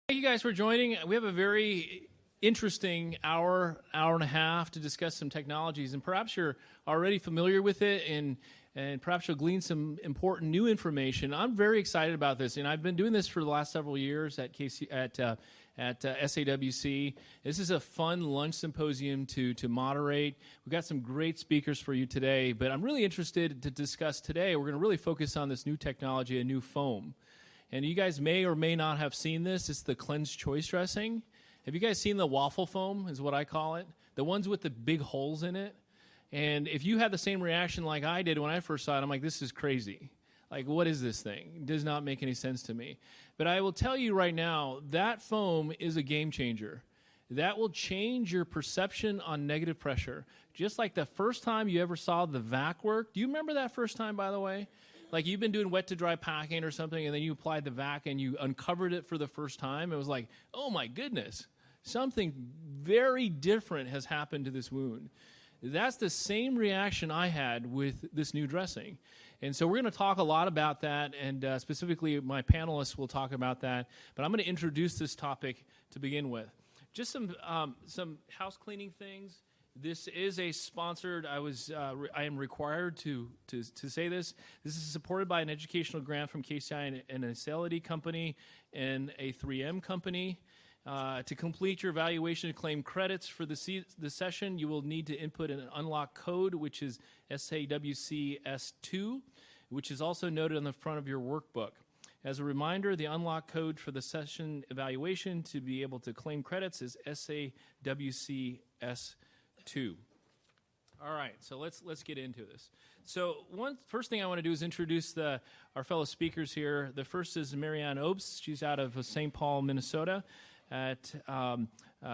Thank you guys for joining. We have a very interesting hour and a half to discuss some technologies, and perhaps you're already familiar with it, and perhaps you'll glean some important new information. I'm very excited about this, and I've been doing this for the last several years at SAWC. This is a fun lunch symposium to moderate. We've got some great speakers for you today, but I'm really interested to discuss today. We're going to really focus on this new technology, a new foam. And you guys may or may not have seen this. It's the cleansed choice dressing. Have you guys seen the waffle foam, is what I call it? The ones with the big holes in it. And if you had the same reaction like I did when I first saw it, I'm like, this is crazy. Like, what is this thing? It does not make any sense to me. But I will tell you right now, that foam is a game changer. That will change your perception on negative pressure. Just like the first time you ever saw the vac work. Do you remember that first time, by the way? Like, you've been doing wet to dry packing or something, and then you applied the vac and you uncovered it for the first time. It was like, oh my goodness, something very different has happened to this wound. That's the same reaction I had with this new dressing. And so we're going to talk a lot about that, and specifically my panelists will talk about that. But I'm going to introduce this topic to begin with. Just some house cleaning things. This is a sponsored. I am required to say this. This is supported by an educational grant from KCI and an Instillation company and a 3M company. To complete your evaluation and claim credits for the session, you will need to input an unlock code, which is SAWCS2, which is also noted on the front of your workbook. As a reminder, the unlock code for the session evaluation to be able to claim credits is SAWCS2. All right, so let's get into this. So first thing I want to do is introduce our fellow speakers here. The first is Marianne Obst. She's out of St. Paul, Minnesota, at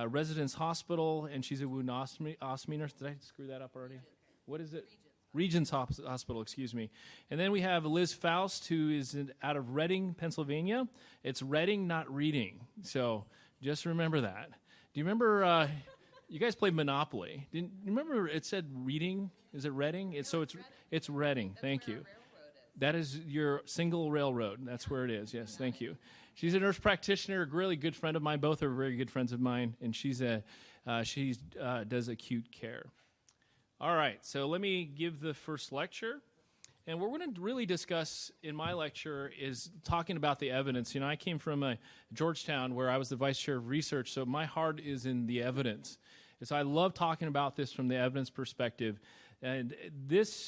Residence Hospital, and she's a wound ostomy nurse. Did I screw that up already? What is it? Regents Hospital, excuse me. And then we have Liz Faust, who is out of Reading, Pennsylvania. It's Reading, not Reading. So just remember that. Do you remember, you guys played Monopoly. You remember it said Reading? Is it Reading? It's Reading. Thank you. That is your single railroad. That's where it is. Yes, thank you. She's a nurse practitioner, a really good friend of mine. Both are very good friends of mine, and she does acute care. All right, so let me give the first lecture. And what we're going to really discuss in my lecture is talking about the evidence. You know, I came from Georgetown, where I was the vice chair of research, so my heart is in the evidence. And so I love talking about this from the evidence perspective. And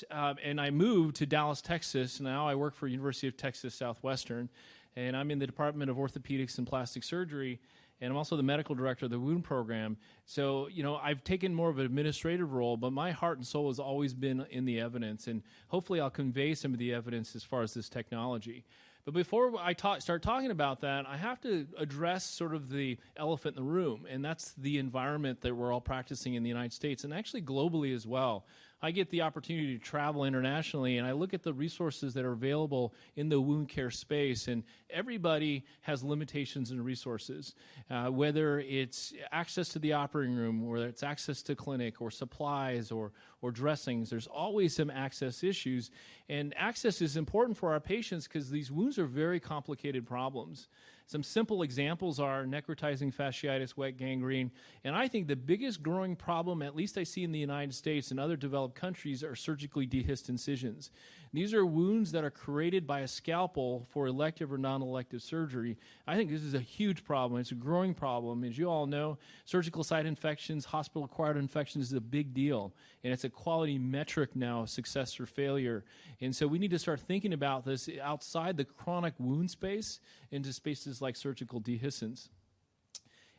and I moved to Dallas, Texas. Now I work for University of Texas Southwestern, and I'm in the Department of Orthopedics and Plastic Surgery, and I'm also the medical director of the wound program. So, you know, I've taken more of an administrative role, but my heart and soul has always been in the evidence, and hopefully I'll convey some of the evidence as far as this technology. But before I start talking about that, I have to address sort of the elephant in the room, and that's the environment that we're all practicing in the United States, and actually globally as well. I get the opportunity to travel internationally, and I look at the resources that are available in the wound care space, and everybody has limitations and resources, whether it's access to the operating room, whether it's access to clinic or supplies or dressings. There's always some access issues, and access is important for our patients because these wounds are very complicated problems. Some simple examples are necrotizing fasciitis, wet gangrene, and I think the biggest growing problem, at least I see in the United States and other developed countries, are surgically dehisced incisions. These are wounds that are created by a scalpel for elective or non-elective surgery. I think this is a huge problem. It's a growing problem. As you all know, surgical site infections, hospital-acquired infections is a big deal, and it's a quality metric now of success or failure. And so we need to start thinking about this outside the chronic wound space into spaces like surgical dehiscence.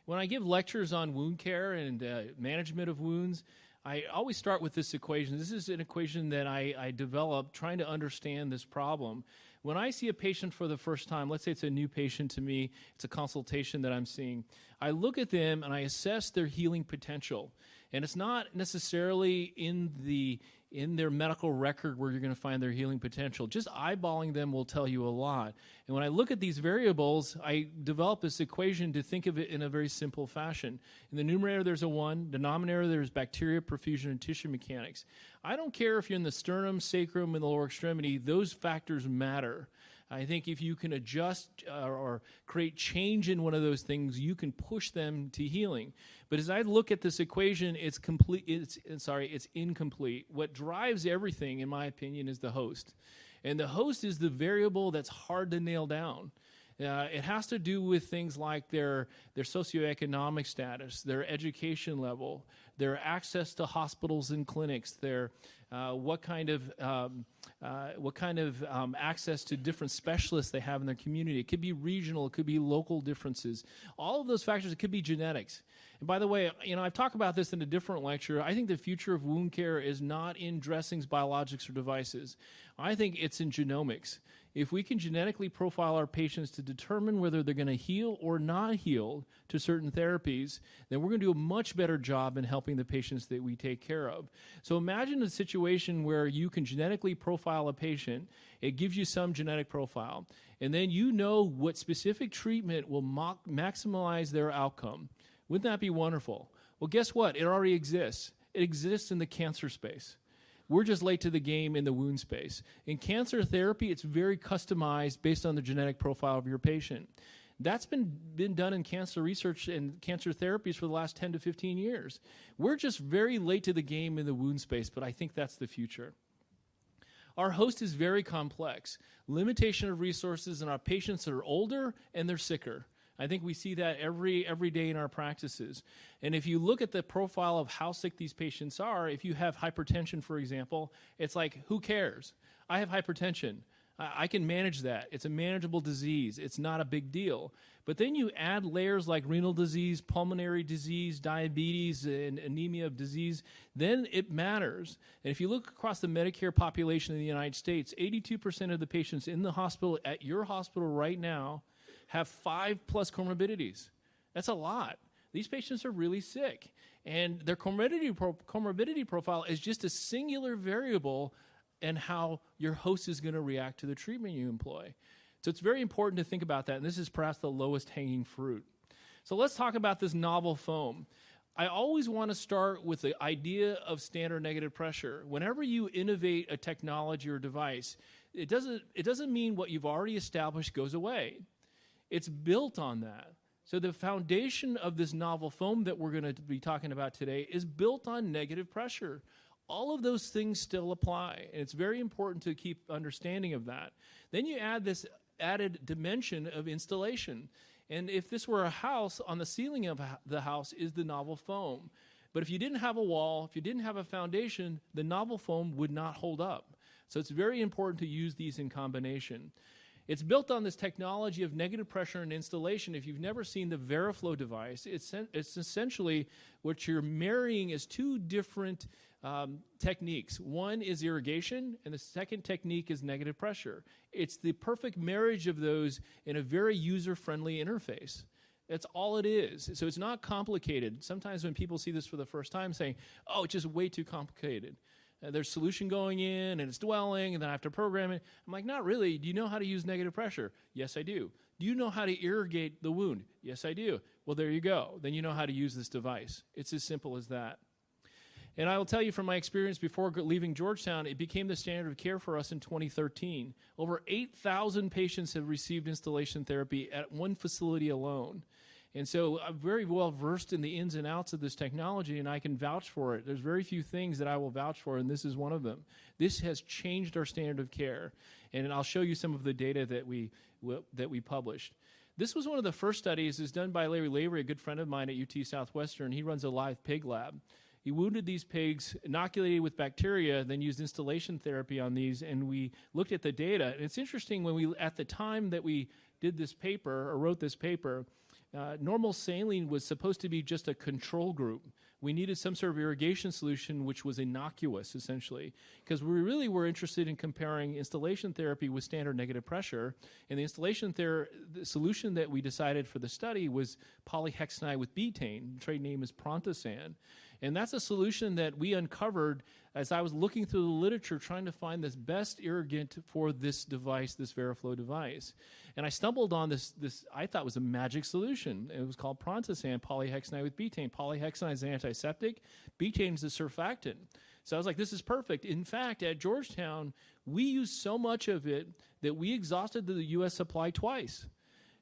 When I give lectures on wound care and management of wounds, I always start with this equation. This is an equation that I developed trying to understand this problem. When I see a patient for the first time, let's say it's a new patient to me, it's a consultation that I'm seeing, I look at them and I assess their healing potential. And it's not necessarily in their medical record where you're going to find their healing potential. Just eyeballing them will tell you a lot. And when I look at these variables, I develop this equation to think of it in a very simple fashion. In the numerator, there's a 1. Denominator, there's bacteria, perfusion, and tissue mechanics. I don't care if you're in the sternum, sacrum, and the lower extremity. Those factors matter. I think if you can adjust or create change in one of those things, you can push them to healing. But as I look at this equation, it's incomplete. What drives everything, in my opinion, is the host. And the host is the variable that's hard to nail down. It has to do with things like their socioeconomic status, their education level, their access to hospitals and clinics, their what kind of access to different specialists they have in their community. It could be regional, it could be local differences. All of those factors, it could be genetics. And by the way, I've talked about this in a different lecture. I think the future of wound care is not in dressings, biologics, or devices. I think it's in genomics. If we can genetically profile our patients to determine whether they're going to heal or not heal to certain therapies, then we're going to do a much better job in helping the patients that we take care of. So imagine a situation where you can genetically profile a patient. It gives you some genetic profile, and then you know what specific treatment will maximize their outcome. Wouldn't that be wonderful? Well, guess what? It already exists. It exists in the cancer space. We're just late to the game in the wound space. In cancer therapy, it's very customized based on the genetic profile of your patient. That's been done in cancer research and cancer therapies for the last 10 to 15 years. We're just very late to the game in the wound space, but I think that's the future. Our host is very complex. Limitation of resources, and our patients are older and they're sicker. I think we see that every day in our practices. And if you look at the profile of how sick these patients are, if you have hypertension, for example, it's like, who cares? I have hypertension. I can manage that. It's a manageable disease. It's not a big deal. But then you add layers like renal disease, pulmonary disease, diabetes, and anemia of disease, then it matters. And if you look across the Medicare population in the United States, 82% of the patients in the hospital, at your hospital right now, have 5+ comorbidities. That's a lot. These patients are really sick. And their comorbidity profile is just a singular variable in how your host is going to react to the treatment you employ. So it's very important to think about that, and this is perhaps the lowest hanging fruit. So let's talk about this novel foam. I always want to start with the idea of standard negative pressure. Whenever you innovate a technology or device, it doesn't mean what you've already established goes away. It's built on that. So the foundation of this novel foam that we're going to be talking about today is built on negative pressure. All of those things still apply, and it's very important to keep understanding of that. Then you add this added dimension of installation. And if this were a house, on the ceiling of the house is the novel foam. But if you didn't have a wall, if you didn't have a foundation, the novel foam would not hold up. So it's very important to use these in combination. It's built on this technology of negative pressure and installation. If you've never seen the VeriFlow device, it's essentially what you're marrying is two different techniques. One is irrigation, and the second technique is negative pressure. It's the perfect marriage of those in a very user-friendly interface. That's all it is. So it's not complicated. Sometimes when people see this for the first time saying, oh, it's just way too complicated. There's solution going in, and it's dwelling, and then I have to program it. I'm like, not really. Do you know how to use negative pressure? Yes, I do. Do you know how to irrigate the wound? Yes, I do. Well, there you go. Then you know how to use this device. It's as simple as that. And I will tell you from my experience before leaving Georgetown, it became the standard of care for us in 2013. Over 8,000 patients have received installation therapy at one facility alone. And so I'm very well versed in the ins and outs of this technology, and I can vouch for it. There's very few things that I will vouch for, and this is one of them. This has changed our standard of care, and I'll show you some of the data that we published. This was one of the first studies. It was done by Larry Lavery, a good friend of mine at UT Southwestern. He runs a live pig lab. He wounded these pigs, inoculated with bacteria, then used installation therapy on these, and we looked at the data. And it's interesting, at the time that we did this paper, or wrote this paper, normal saline was supposed to be just a control group. We needed some sort of irrigation solution which was innocuous, essentially, because we really were interested in comparing installation therapy with standard negative pressure. And the solution that we decided for the study was polyhexanide with betaine. The trade name is Prontosan. And that's a solution that we uncovered as I was looking through the literature trying to find this best irrigant for this device, this VeriFlow device. And I stumbled on this I thought was a magic solution. It was called Prontosan polyhexanide with betaine. Polyhexanide is an antiseptic. Betaine is a surfactant. So I was like, this is perfect. In fact, at Georgetown, we used so much of it that we exhausted the U.S. supply twice.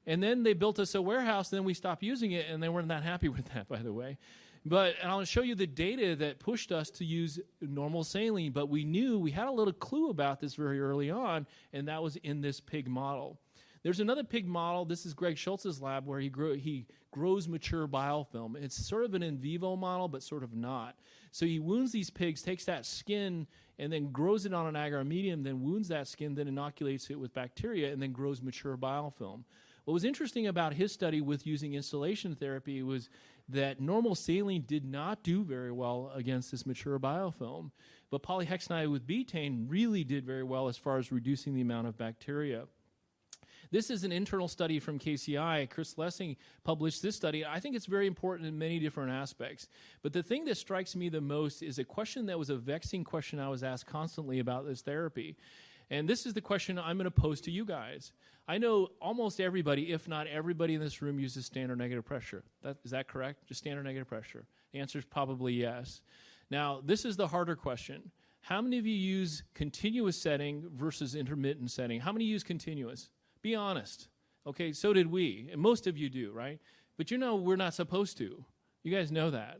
And then they built us a warehouse, and then we stopped using it, and they weren't that happy with that, by the way. And I'll show you the data that pushed us to use normal saline, but we had a little clue about this very early on, and that was in this pig model. There's another pig model. This is Greg Schultz's lab where he grows mature biofilm. It's sort of an in vivo model, but sort of not. So he wounds these pigs, takes that skin, and then grows it on an agar medium, then wounds that skin, then inoculates it with bacteria, and then grows mature biofilm. What was interesting about his study with using instillation therapy was that normal saline did not do very well against this mature biofilm, but polyhexanide with betaine really did very well as far as reducing the amount of bacteria. This is an internal study from KCI. Chris Lessing published this study. I think it's very important in many different aspects. But the thing that strikes me the most is a question that was a vexing question I was asked constantly about this therapy. And this is the question I'm going to pose to you guys. I know almost everybody, if not everybody in this room, uses standard negative pressure. Is that correct? Just standard negative pressure? The answer is probably yes. Now, this is the harder question. How many of you use continuous setting versus intermittent setting? How many use continuous? Be honest. Okay, so did we. And most of you do, right? But you know we're not supposed to. You guys know that.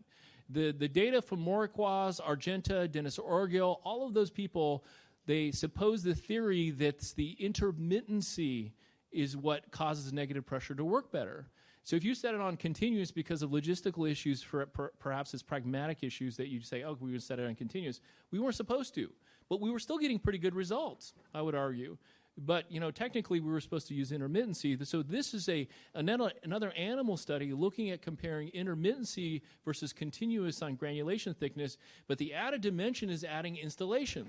The data from Moriquaz, Argenta, Dennis Orgil, all of those people, they suppose the theory that the intermittency is what causes negative pressure to work better. So if you set it on continuous because of logistical issues, perhaps it's pragmatic issues that you say, oh, we would set it on continuous. We weren't supposed to, but we were still getting pretty good results, I would argue. But, you know, technically we were supposed to use intermittency. So this is another animal study looking at comparing intermittency versus continuous on granulation thickness, but the added dimension is adding instillation.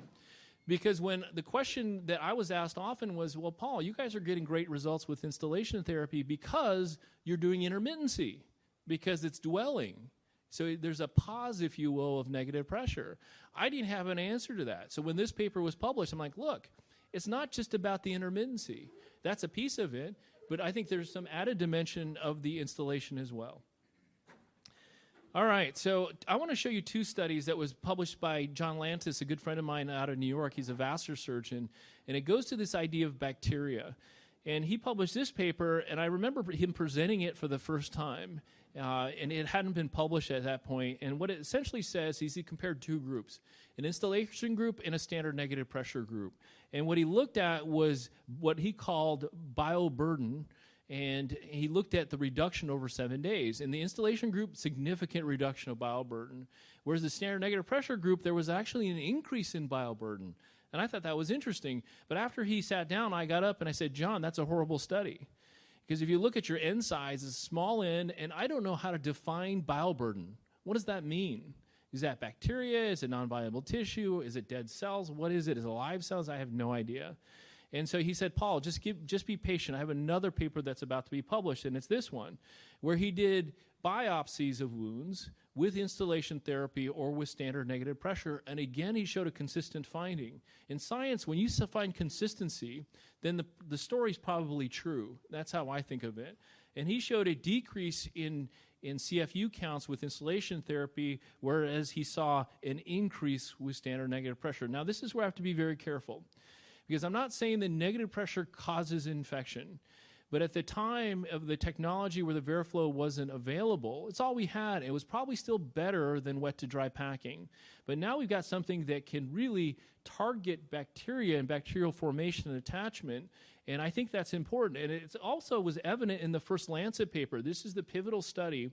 Because when the question that I was asked often was, well, Paul, you guys are getting great results with instillation therapy because you're doing intermittency, because it's dwelling. So there's a pause, if you will, of negative pressure. I didn't have an answer to that. So when this paper was published, I'm like, look, it's not just about the intermittency. That's a piece of it, but I think there's some added dimension of the installation as well. All right, so I want to show you two studies that was published by John Lantis, a good friend of mine out of New York. He's a vascular surgeon, and it goes to this idea of bacteria. And he published this paper, and I remember him presenting it for the first time, and it hadn't been published at that point. And what it essentially says is he compared two groups, an installation group and a standard negative pressure group. And what he looked at was what he called bioburden, and he looked at the reduction over 7 days. In the installation group, significant reduction of bioburden, whereas the standard negative pressure group, there was actually an increase in bioburden. And I thought that was interesting. But after he sat down, I got up and I said, John, that's a horrible study. Because if you look at your N size, it's small n, and I don't know how to define bioburden. What does that mean? Is that bacteria? Is it non-viable tissue? Is it dead cells? What is it? Is it live cells? I have no idea. And so he said, Paul, just be patient. I have another paper that's about to be published, and it's this one, where he did biopsies of wounds with instillation therapy or with standard negative pressure, and again, he showed a consistent finding. In science, when you find consistency, then the story's probably true. That's how I think of it. And he showed a decrease in CFU counts with instillation therapy, whereas he saw an increase with standard negative pressure. Now, this is where I have to be very careful, because I'm not saying that negative pressure causes infection, but at the time of the technology where the VeriFlow wasn't available, it's all we had. It was probably still better than wet to dry packing. But now we've got something that can really target bacteria and bacterial formation and attachment, and I think that's important. And it also was evident in the first Lancet paper. This is the pivotal study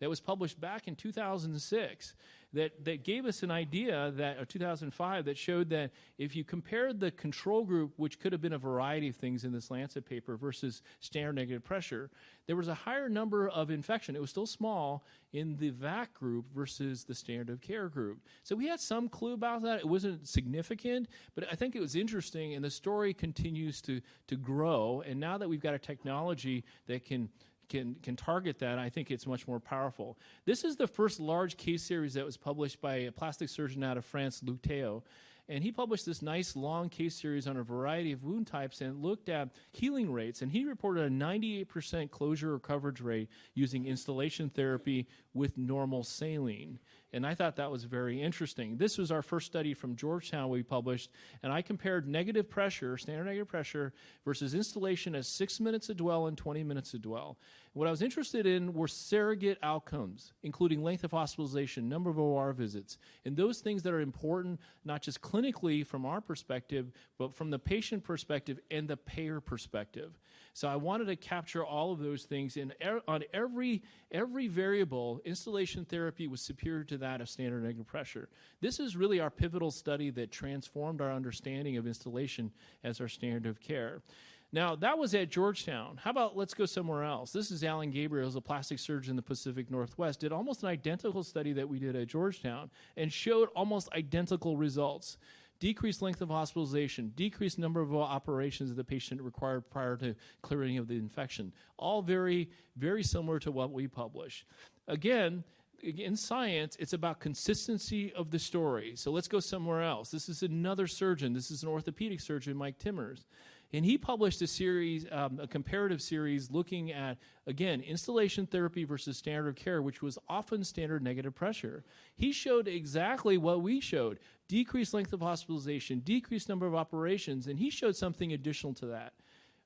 that was published back in 2006 that gave us an idea that, or 2005, that showed that if you compared the control group, which could have been a variety of things in this Lancet paper, versus standard negative pressure, there was a higher number of infection. It was still small in the VAC group versus the standard of care group. So we had some clue about that. It wasn't significant, but I think it was interesting, and the story continues to grow. And now that we've got a technology that can can target that, I think it's much more powerful. This is the first large case series that was published by a plastic surgeon out of France, Luc Théo. And he published this nice long case series on a variety of wound types and looked at healing rates. And he reported a 98% closure or coverage rate using instillation therapy with normal saline. And I thought that was very interesting. This was our first study from Georgetown we published, and I compared negative pressure, standard negative pressure, versus instillation at 6 minutes a dwell and 20 minutes a dwell. What I was interested in were surrogate outcomes, including length of hospitalization, number of OR visits, and those things that are important not just clinically from our perspective, but from the patient perspective and the payer perspective. So I wanted to capture all of those things, and on every variable, instillation therapy was superior to that of standard negative pressure. This is really our pivotal study that transformed our understanding of instillation as our standard of care. Now, that was at Georgetown. How about let's go somewhere else? This is Alan Gabriel, who's a plastic surgeon in the Pacific Northwest, did almost an identical study that we did at Georgetown and showed almost identical results. Decreased length of hospitalization, decreased number of operations that the patient required prior to clearing of the infection. All very, very similar to what we publish. Again, in science, it's about consistency of the story. So let's go somewhere else. This is another surgeon. This is an orthopedic surgeon, Mike Timmers. And he published a series, a comparative series looking at, again, instillation therapy versus standard of care, which was often standard negative pressure. He showed exactly what we showed, decreased length of hospitalization, decreased number of operations, and he showed something additional to that,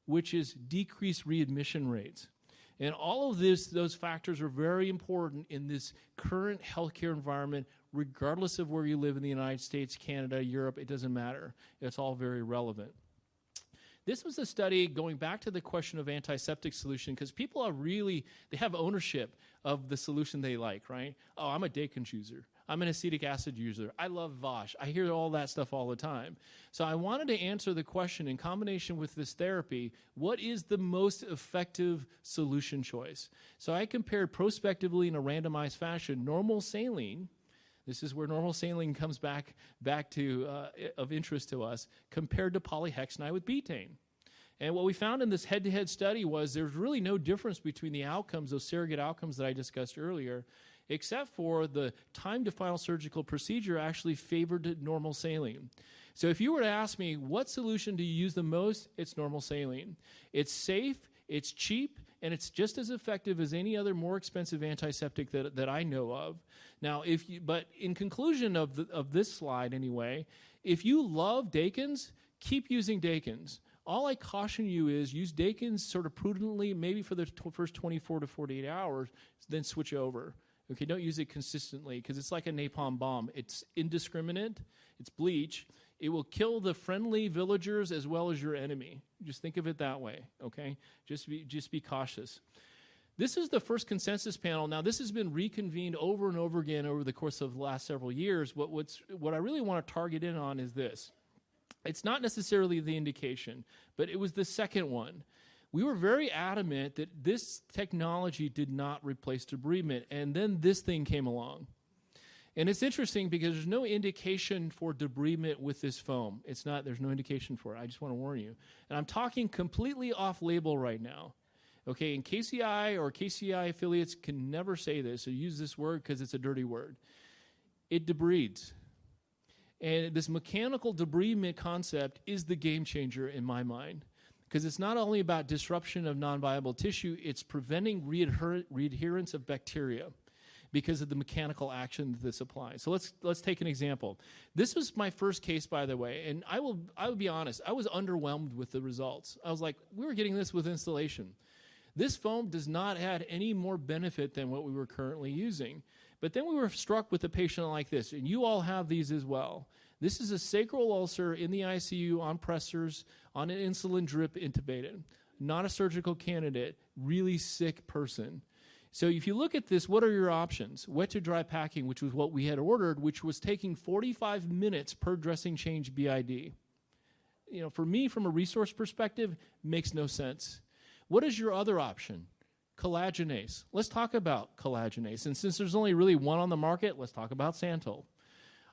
which is decreased readmission rates. And all of those factors are very important in this current healthcare environment, regardless of where you live in the United States, Canada, Europe, it doesn't matter. It's all very relevant. This was a study going back to the question of antiseptic solution, because people are really, they have ownership of the solution they like, right? Oh, I'm a Dakins user. I'm an acetic acid user. I love Vosh. I hear all that stuff all the time. So I wanted to answer the question in combination with this therapy, what is the most effective solution choice? So I compared prospectively in a randomized fashion normal saline. This is where normal saline comes back to of interest to us, compared to polyhexanide with betaine. And what we found in this head-to-head study was there's really no difference between the outcomes, those surrogate outcomes that I discussed earlier, except for the time to final surgical procedure actually favored normal saline. So if you were to ask me what solution do you use the most, it's normal saline. It's safe, it's cheap, and it's just as effective as any other more expensive antiseptic that I know of. Now, but in conclusion of this slide anyway, if you love Dakins, keep using Dakins. All I caution you is use Dakins sort of prudently, maybe for the first 24 to 48 hours, then switch over. Okay, don't use it consistently because it's like a napalm bomb. It's indiscriminate. It's bleach. It will kill the friendly villagers as well as your enemy. Just think of it that way, okay? Just be cautious. This is the first consensus panel. Now, this has been reconvened over and over again over the course of the last several years. What I really want to target in on is this. It's not necessarily the indication, but it was the second one. We were very adamant that this technology did not replace debridement, and then this thing came along. And it's interesting because there's no indication for debridement with this foam. There's no indication for it. I just want to warn you. And I'm talking completely off-label right now. Okay, and KCI or KCI affiliates can never say this or use this word because it's a dirty word. It debrides. And this mechanical debridement concept is the game changer in my mind, because it's not only about disruption of non-viable tissue, it's preventing readherence of bacteria because of the mechanical action that this applies. So let's take an example. This was my first case, by the way, and I will be honest, I was underwhelmed with the results. I was like, we were getting this with installation. This foam does not add any more benefit than what we were currently using. But then we were struck with a patient like this, and you all have these as well. This is a sacral ulcer in the ICU on pressors, on an insulin drip, intubated. Not a surgical candidate, really sick person. So if you look at this, what are your options? Wet to dry packing, which was what we had ordered, which was taking 45 minutes per dressing change BID. For me, from a resource perspective, makes no sense. What is your other option? Collagenase. Let's talk about collagenase. And since there's only really one on the market, let's talk about Santyl.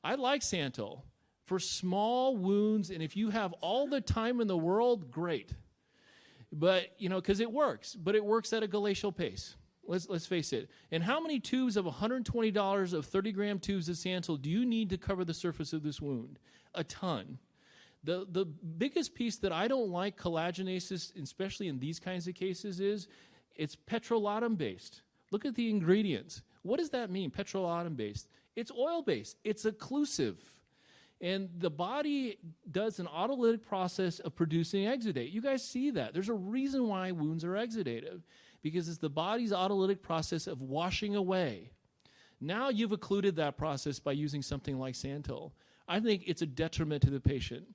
I like Santyl for small wounds, and if you have all the time in the world, great. but, because it works, but it works at a glacial pace. Let's face it. And how many tubes of $120 of 30-gram tubes of Santyl do you need to cover the surface of this wound? A ton. The biggest piece that I don't like collagenases, especially in these kinds of cases, is it's petrolatum-based. Look at the ingredients. What does that mean, petrolatum-based? It's oil-based. It's occlusive. And the body does an autolytic process of producing exudate. You guys see that. There's a reason why wounds are exudative, because it's the body's autolytic process of washing away. Now you've occluded that process by using something like Santyl. I think it's a detriment to the patient,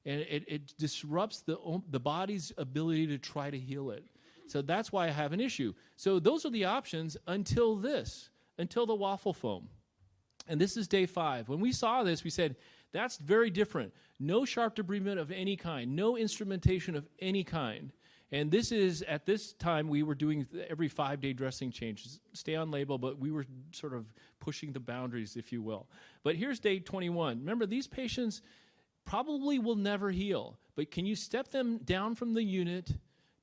and it disrupts the body's ability to try to heal it. So that's why I have an issue. So those are the options until the Waffle foam. And this is day 5. When we saw this, we said, that's very different. No sharp debridement of any kind, no instrumentation of any kind. And this is, at this time, we were doing every 5-day dressing changes. Stay on label, but we were sort of pushing the boundaries, if you will. But here's day 21. Remember, these patients probably will never heal, but can you step them down from the unit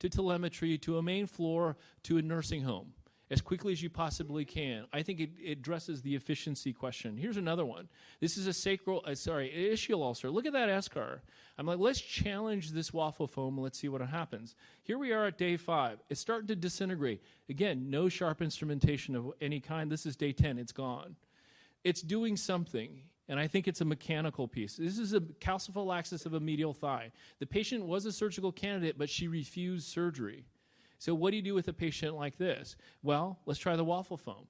to telemetry, to a main floor, to a nursing home as quickly as you possibly can? I think it addresses the efficiency question. Here's another one. This is a ischial ulcer. Look at that eschar. I'm like, let's challenge this Waffle foam and let's see what happens. Here we are at day 5. It's starting to disintegrate. Again, no sharp instrumentation of any kind. This is day 10. It's gone. It's doing something, and I think it's a mechanical piece. This is a calciphylaxis of a medial thigh. The patient was a surgical candidate, but she refused surgery. So what do you do with a patient like this? Well, let's try the Waffle foam.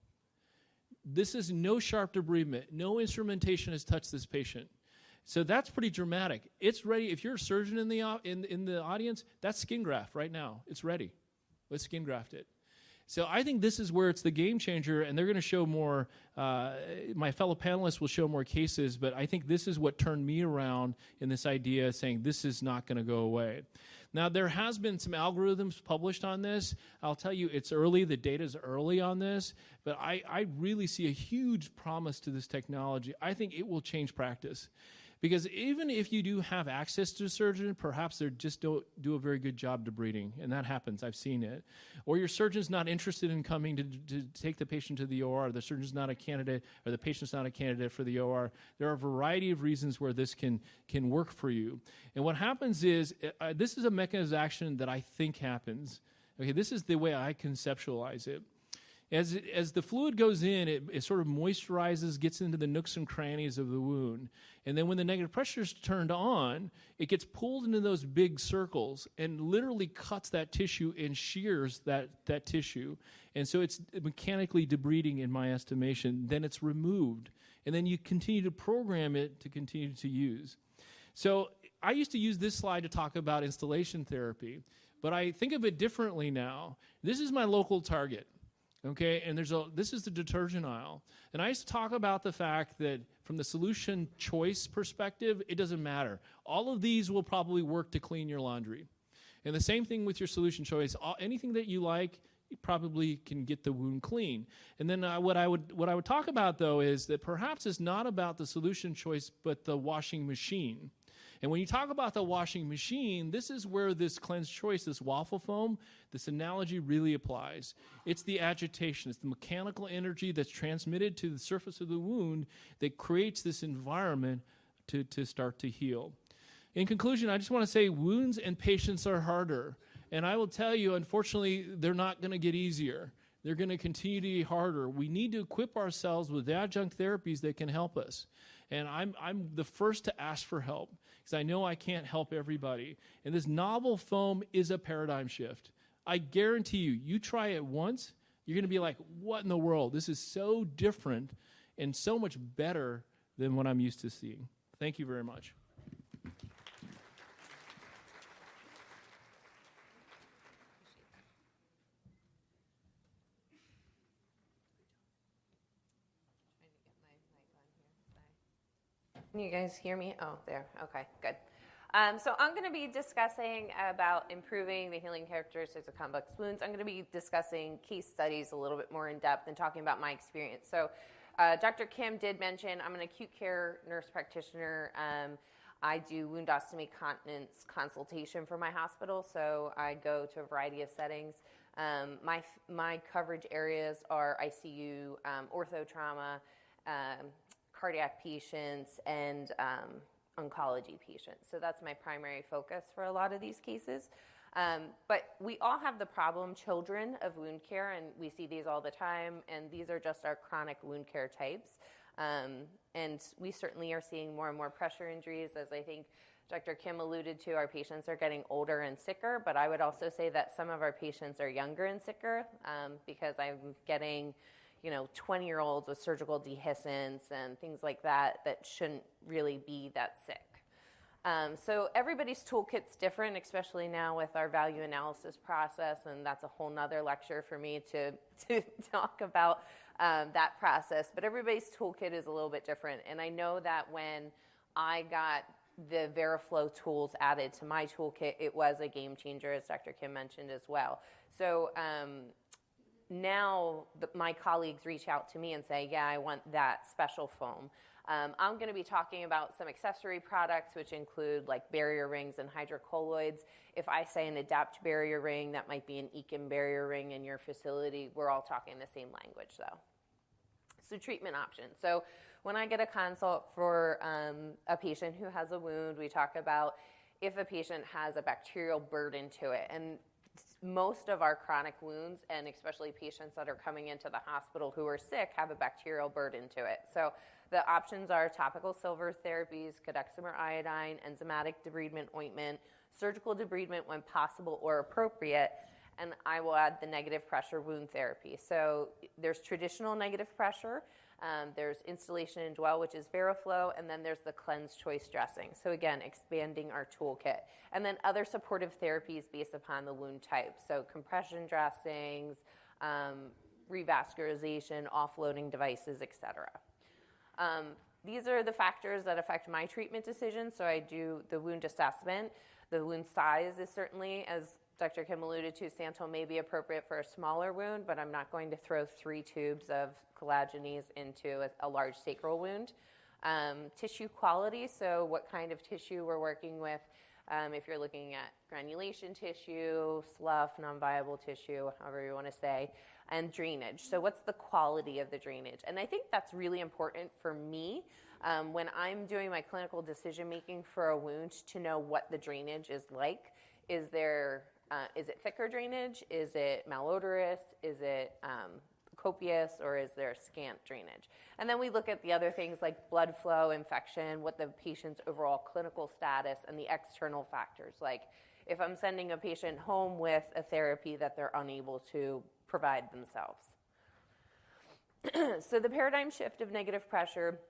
This is no sharp debridement. No instrumentation has touched this patient. So that's pretty dramatic. It's ready. If you're a surgeon in the audience, that's skin graft right now. It's ready. Let's skin graft it. So I think this is where it's the game changer, and they're going to show more. My fellow panelists will show more cases, but I think this is what turned me around in this idea, saying this is not going to go away. Now, there has been some algorithms published on this. I'll tell you, it's early. The data's early on this, but I really see a huge promise to this technology. I think it will change practice. Because even if you do have access to a surgeon, perhaps they just don't do a very good job debriding, and that happens. I've seen it. Or your surgeon's not interested in coming to take the patient to the OR. The surgeon's not a candidate, or the patient's not a candidate for the OR. There are a variety of reasons where this can work for you. And what happens is, this is a mechanism of action that I think happens. Okay, this is the way I conceptualize it. As the fluid goes in, it sort of moisturizes, gets into the nooks and crannies of the wound. And then when the negative pressure is turned on, it gets pulled into those big circles and literally cuts that tissue and shears that tissue. And so it's mechanically debriding, in my estimation. Then it's removed. And then you continue to program it to continue to use. So I used to use this slide to talk about instillation therapy, but I think of it differently now. This is my local target. Okay, and this is the detergent aisle. And I used to talk about the fact that from the solution choice perspective, it doesn't matter. All of these will probably work to clean your laundry. And the same thing with your solution choice. Anything that you like, you probably can get the wound clean. And then what I would talk about, though, is that perhaps it's not about the solution choice, but the washing machine. And when you talk about the washing machine, this is where this cleanse choice, this Waffle foam, this analogy really applies. It's the agitation. It's the mechanical energy that's transmitted to the surface of the wound that creates this environment to start to heal. In conclusion, I just want to say wounds and patients are harder. And I will tell you, unfortunately, they're not going to get easier. They're going to continue to be harder. We need to equip ourselves with adjunct therapies that can help us. And I'm the first to ask for help because I know I can't help everybody. And this novel foam is a paradigm shift. I guarantee you try it once, you're going to be like, what in the world? This is so different and so much better than what I'm used to seeing. Thank you very much. Can you guys hear me? Oh, there. Okay, good. So I'm going to be discussing about improving the healing characteristics of complex wounds. I'm going to be discussing case studies a little bit more in depth and talking about my experience. So Dr. Kim did mention I'm an acute care nurse practitioner. I do woundostomy continence consultation for my hospital, so I go to a variety of settings. My coverage areas are ICU, ortho trauma, cardiac patients, and oncology patients. So that's my primary focus for a lot of these cases. But we all have the problem children of wound care, and we see these all the time, and these are just our chronic wound care types. And we certainly are seeing more and more pressure injuries, as I think Dr. Kim alluded to. Our patients are getting older and sicker, but I would also say that some of our patients are younger and sicker, because I'm getting 20-year-olds with surgical dehiscence and things like that shouldn't really be that sick. So everybody's toolkit's different, especially now with our value analysis process, and that's a whole nother lecture for me to talk about that process. But everybody's toolkit is a little bit different, and I know that when I got the VeriFlow tools added to my toolkit, it was a game changer, as Dr. Kim mentioned as well. So now my colleagues reach out to me and say, yeah, I want that special foam. I'm going to be talking about some accessory products, which include like barrier rings and hydrocolloids. If I say an adapt barrier ring, that might be an Ecam barrier ring in your facility. We're all talking the same language, though. So treatment options. So when I get a consult for a patient who has a wound, we talk about if a patient has a bacterial burden to it. And most of our chronic wounds, and especially patients that are coming into the hospital who are sick, have a bacterial burden to it. So the options are topical silver therapies, cadexamer iodine, enzymatic debridement ointment, surgical debridement when possible or appropriate, and I will add the negative pressure wound therapy. So there's traditional negative pressure, there's Instillation and Dwell, which is VeriFlow, and then there's the Cleanse Choice dressing. So again, expanding our toolkit. And then other supportive therapies based upon the wound type. So compression dressings, revascularization, offloading devices, etc. These are the factors that affect my treatment decisions. So I do the wound assessment. The wound size is certainly, as Dr. Kim alluded to, Santal may be appropriate for a smaller wound, but I'm not going to throw 3 tubes of collagenase into a large sacral wound. Tissue quality, so what kind of tissue we're working with. If you're looking at granulation tissue, slough, non-viable tissue, however you want to say, and drainage. So what's the quality of the drainage? And I think that's really important for me when I'm doing my clinical decision-making for a wound to know what the drainage is like. Is it thicker drainage? Is it malodorous? Is it copious, or is there scant drainage? And then we look at the other things like blood flow, infection, what the patient's overall clinical status, and the external factors, like if I'm sending a patient home with a therapy that they're unable to provide themselves. So the paradigm shift of negative pressure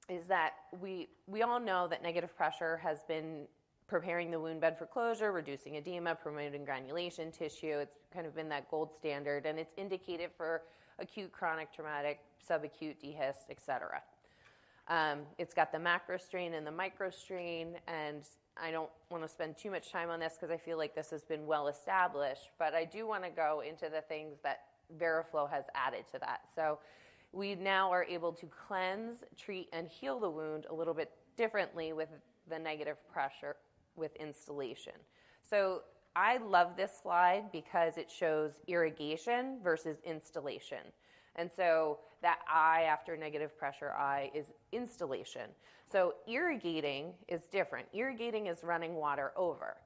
is that we all know that negative pressure has been preparing the wound bed for closure, reducing edema, promoting granulation tissue. It's kind of been that gold standard, and it's indicated for acute, chronic, traumatic, subacute, dehyst, etc. It's got the macro strain and the micro strain, and I don't want to spend too much time on this because I feel like this has been well established, but I do want to go into the things that VeriFlow has added to that. So we now are able to cleanse, treat, and heal the wound a little bit differently with the negative pressure with Instillation. So I love this slide because it shows irrigation versus installation. And so that I after negative pressure I is installation. So irrigating is different. Irrigating is running water over.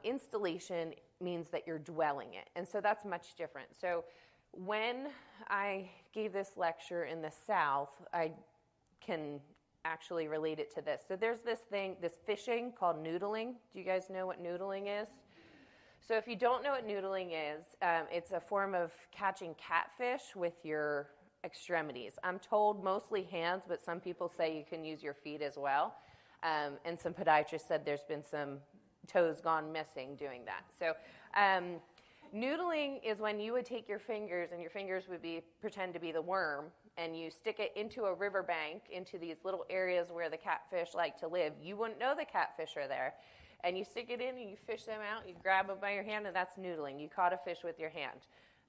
Installation means that you're dwelling it. And so that's much different. So when I gave this lecture in the South, I can actually relate it to this. So there's this fishing called noodling. Do you guys know what noodling is? So if you don't know what noodling is, it's a form of catching catfish with your extremities. I'm told mostly hands, but some people say you can use your feet as well. And some podiatrists said there's been some toes gone missing doing that. So noodling is when you would take your fingers, and your fingers would pretend to be the worm, and you stick it into a riverbank, into these little areas where the catfish like to live. You wouldn't know the catfish are there. And you stick it in and you fish them out, you grab them by your hand, and that's noodling. You caught a fish with your hand.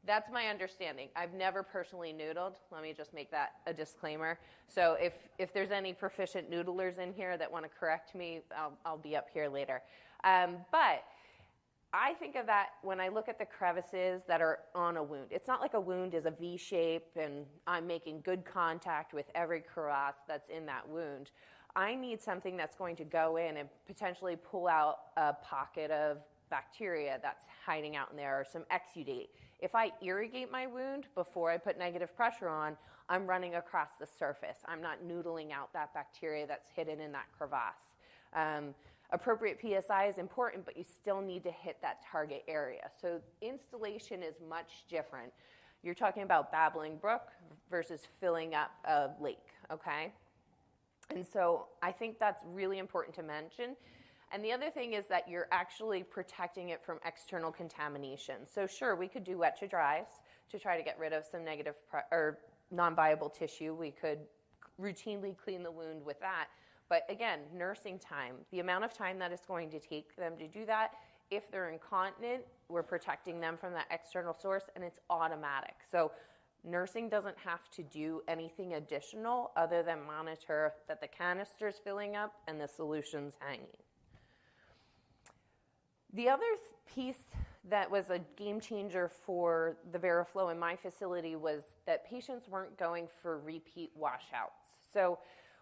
That's my understanding. I've never personally noodled. Let me just make that a disclaimer. So if there's any proficient noodlers in here that want to correct me, I'll be up here later. But I think of that when I look at the crevices that are on a wound. It's not like a wound is a V shape and I'm making good contact with every crevasse that's in that wound. I need something that's going to go in and potentially pull out a pocket of bacteria that's hiding out in there, or some exudate. If I irrigate my wound before I put negative pressure on, I'm running across the surface. I'm not noodling out that bacteria that's hidden in that crevasse. Appropriate PSI is important, but you still need to hit that target area. So installation is much different. You're talking about babbling brook versus filling up a lake, okay? And so I think that's really important to mention. And the other thing is that you're actually protecting it from external contamination. So sure, we could do wet to dries to try to get rid of some negative or non-viable tissue. We could routinely clean the wound with that. But again, nursing time, the amount of time that it's going to take them to do that, if they're incontinent, we're protecting them from that external source, and it's automatic. So nursing doesn't have to do anything additional other than monitor that the canister's filling up and the solution's hanging. The other piece that was a game changer for the VeriFlow in my facility was that patients weren't going for repeat washouts. So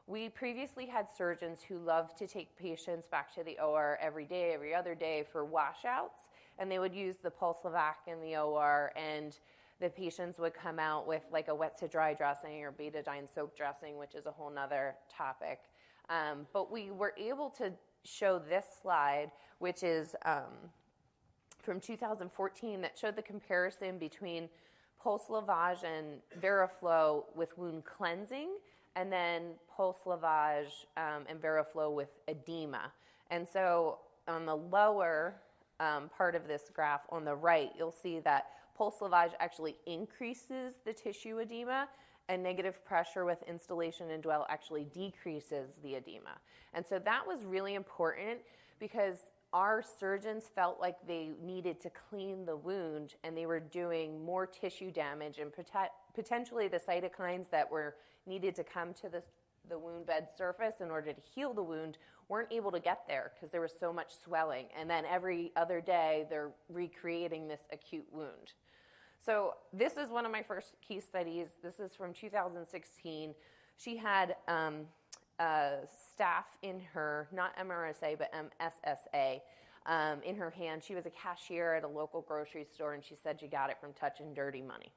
we previously had surgeons who loved to take patients back to the OR every day, every other day for washouts, and they would use the Pulse-Levac in the OR, and the patients would come out with like a wet to dry dressing or betadine soak dressing, which is a whole nother topic. But we were able to show this slide, which is from 2014, that showed the comparison between pulse lavage and VeriFlow with wound cleansing, and then pulse lavage and VeriFlow with edema. And so on the lower part of this graph on the right, you'll see that pulse lavage actually increases the tissue edema, and negative pressure with installation and dwell actually decreases the edema. And so that was really important because our surgeons felt like they needed to clean the wound, and they were doing more tissue damage, and potentially the cytokines that were needed to come to the wound bed surface in order to heal the wound weren't able to get there because there was so much swelling. And then every other day, they're recreating this acute wound. So this is one of my first case studies. This is from 2016. She had staff in her, not MRSA, but MSSA, in her hand. She was a cashier at a local grocery store, and she said she got it from touching dirty money.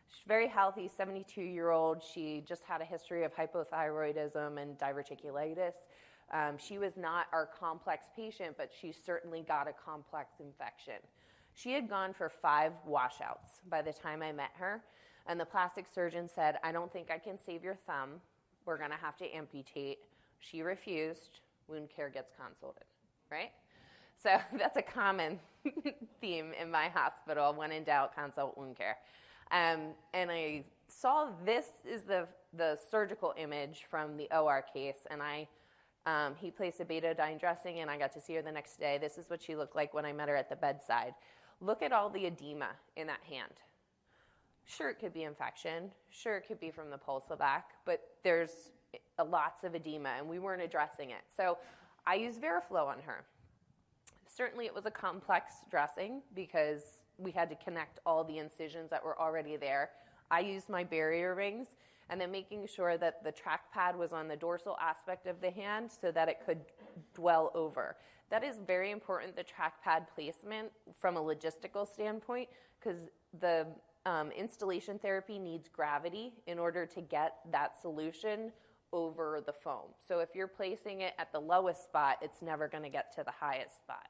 She's very healthy, 72-year-old. She just had a history of hypothyroidism and diverticulitis. She was not our complex patient, but she certainly got a complex infection. She had gone for 5 washouts by the time I met her, and the plastic surgeon said, "I don't think I can save your thumb. We're going to have to amputate." She refused. Wound care gets consulted, right? So that's a common theme in my hospital. When in doubt, consult wound care. And I saw this is the surgical image from the OR case, and he placed a betadine dressing, and I got to see her the next day. This is what she looked like when I met her at the bedside. Look at all the edema in that hand. Sure, it could be infection. Sure, it could be from the Pulse-Levac, but there's lots of edema, and we weren't addressing it. So I used VeriFlow on her. Certainly, it was a complex dressing because we had to connect all the incisions that were already there. I used my barrier rings, and then making sure that the track pad was on the dorsal aspect of the hand so that it could dwell over. That is very important, the track pad placement from a logistical standpoint, because the installation therapy needs gravity in order to get that solution over the foam. So if you're placing it at the lowest spot, it's never going to get to the highest spot.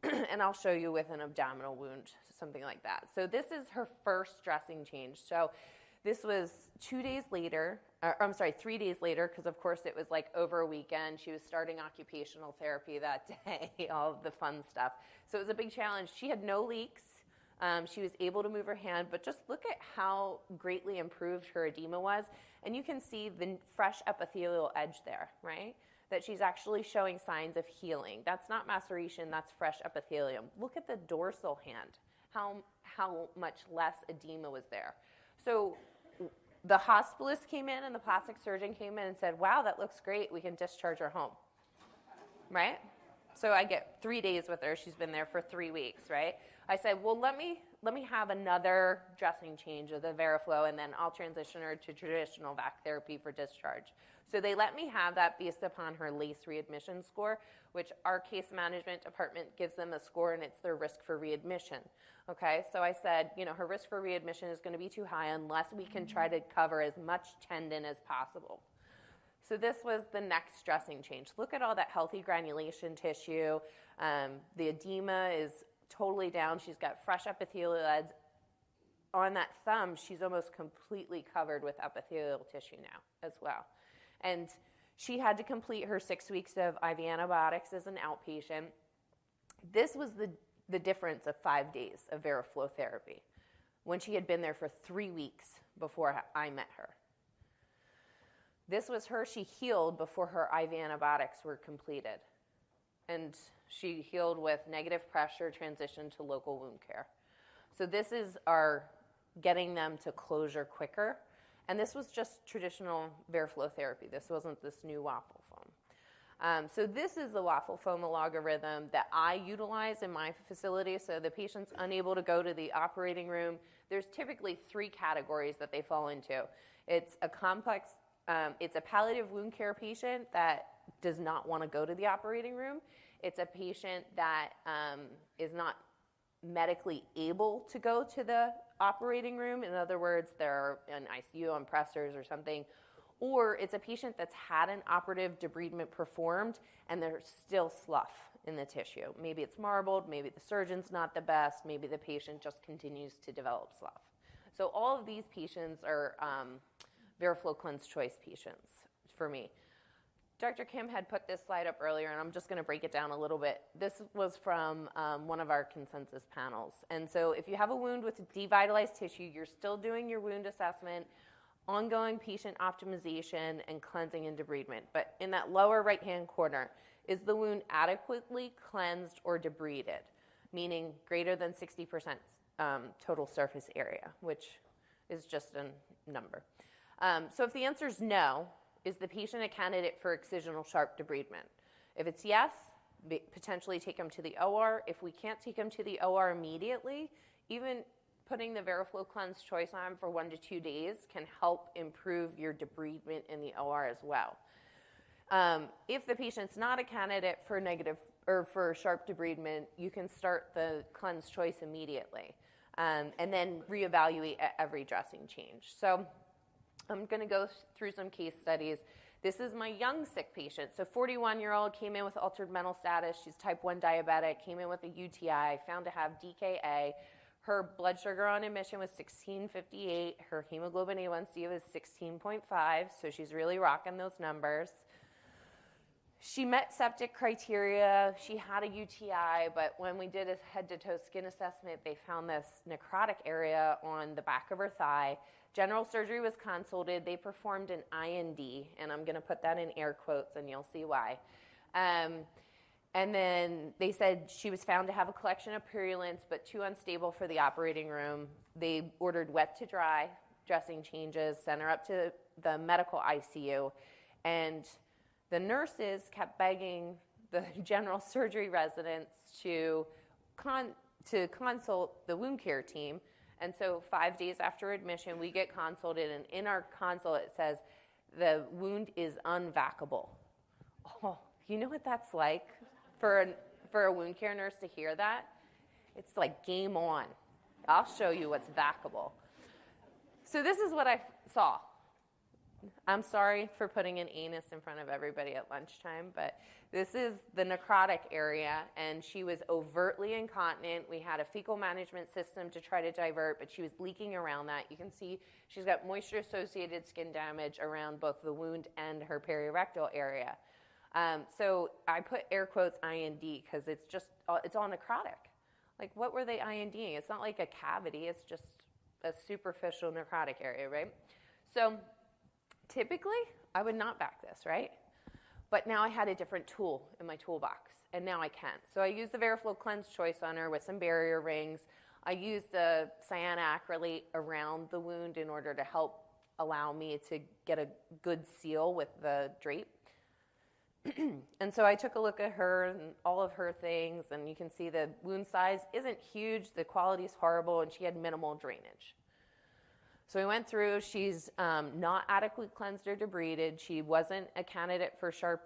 And I'll show you with an abdominal wound, something like that. So this is her first dressing change. So this was 3 days later, because of course it was like over a weekend. She was starting occupational therapy that day, all of the fun stuff. So it was a big challenge. She had no leaks. She was able to move her hand, but just look at how greatly improved her edema was. And you can see the fresh epithelial edge there, right? That she's actually showing signs of healing. That's not maceration, that's fresh epithelium. Look at the dorsal hand. how much less edema was there. So the hospitalist came in and the plastic surgeon came in and said, wow, that looks great. We can discharge her home, right? So I get 3 days with her. She's been there for 3 weeks, right? I said, well, let me have another dressing change of the Veriflow, and then I'll transition her to traditional vac therapy for discharge. So they let me have that based upon her LACE readmission score, which our case management department gives them a score, and it's their risk for readmission. Okay, so I said, her risk for readmission is going to be too high unless we can try to cover as much tendon as possible. So this was the next dressing change. Look at all that healthy granulation tissue. The edema is totally down. She's got fresh epithelial. On that thumb, she's almost completely covered with epithelial tissue now as well. And she had to complete her 6 weeks of IV antibiotics as an outpatient. This was the difference of 5 days of Veriflow therapy when she had been there for 3 weeks before I met her. This was her. She healed before her IV antibiotics were completed. And she healed with negative pressure, transition to local wound care. So this is our getting them to closure quicker. And this was just traditional Veriflow therapy. This wasn't this new Waffle foam. So this is the Waffle foam algorithm that I utilize in my facility. So the patient's unable to go to the operating room. There's typically 3 categories that they fall into. It's a complex, it's a palliative wound care patient that does not want to go to the operating room. It's a patient that is not medically able to go to the operating room. In other words, they're in ICU on pressors or something. Or it's a patient that's had an operative debridement performed and there's still slough in the tissue. Maybe it's marbled, maybe the surgeon's not the best, maybe the patient just continues to develop slough. So all of these patients are Veriflow Cleanse Choice patients for me. Dr. Kim had put this slide up earlier, and I'm just going to break it down a little bit. This was from one of our consensus panels. And so if you have a wound with devitalized tissue, you're still doing your wound assessment, ongoing patient optimization, and cleansing and debridement. But in that lower right-hand corner, is the wound adequately cleansed or debrided, meaning greater than 60% total surface area, which is just a number. So if the answer is no, is the patient a candidate for excisional sharp debridement? If it's yes, potentially take them to the OR. If we can't take them to the OR immediately, even putting the Veriflow Cleanse Choice on for 1 to 2 days can help improve your debridement in the OR as well. If the patient's not a candidate for negative or for sharp debridement, you can start the Cleanse Choice immediately and then reevaluate at every dressing change. So I'm going to go through some case studies. This is my young sick patient. So 41-year-old came in with altered mental status. She's type 1 diabetic, came in with a UTI, found to have DKA. Her blood sugar on admission was 1658. Her hemoglobin A1C was 16.5, so she's really rocking those numbers. She met septic criteria. She had a UTI, but when we did a head-to-toe skin assessment, they found this necrotic area on the back of her thigh. General surgery was consulted. They performed an IND, and I'm going to put that in air quotes, and you'll see why. And then they said she was found to have a collection of purulents, but too unstable for the operating room. They ordered wet to dry dressing changes, sent her up to the medical ICU, and the nurses kept begging the general surgery residents to consult the wound care team. And so 5 days after admission, we get consulted, and in our consult it says, the wound is unvacable. Oh, you know what that's like for a wound care nurse to hear that? It's like game on. I'll show you what's vacable. So this is what I saw. I'm sorry for putting an anus in front of everybody at lunchtime, but this is the necrotic area, and she was overtly incontinent. We had a fecal management system to try to divert, but she was leaking around that. You can see she's got moisture-associated skin damage around both the wound and her perirectal area. So I put air quotes IND because it's all necrotic. Like, what were they INDing? It's not like a cavity. It's just a superficial necrotic area, right? So typically, I would not back this, right? But now I had a different tool in my toolbox, and now I can. So I used the Veriflow Cleanse Choice on her with some barrier rings. I used the cyanoacrylate around the wound in order to help allow me to get a good seal with the drape. And so I took a look at her and all of her things, and you can see the wound size isn't huge, the quality is horrible, and she had minimal drainage. So we went through, she's not adequately cleansed or debrided. She wasn't a candidate for sharp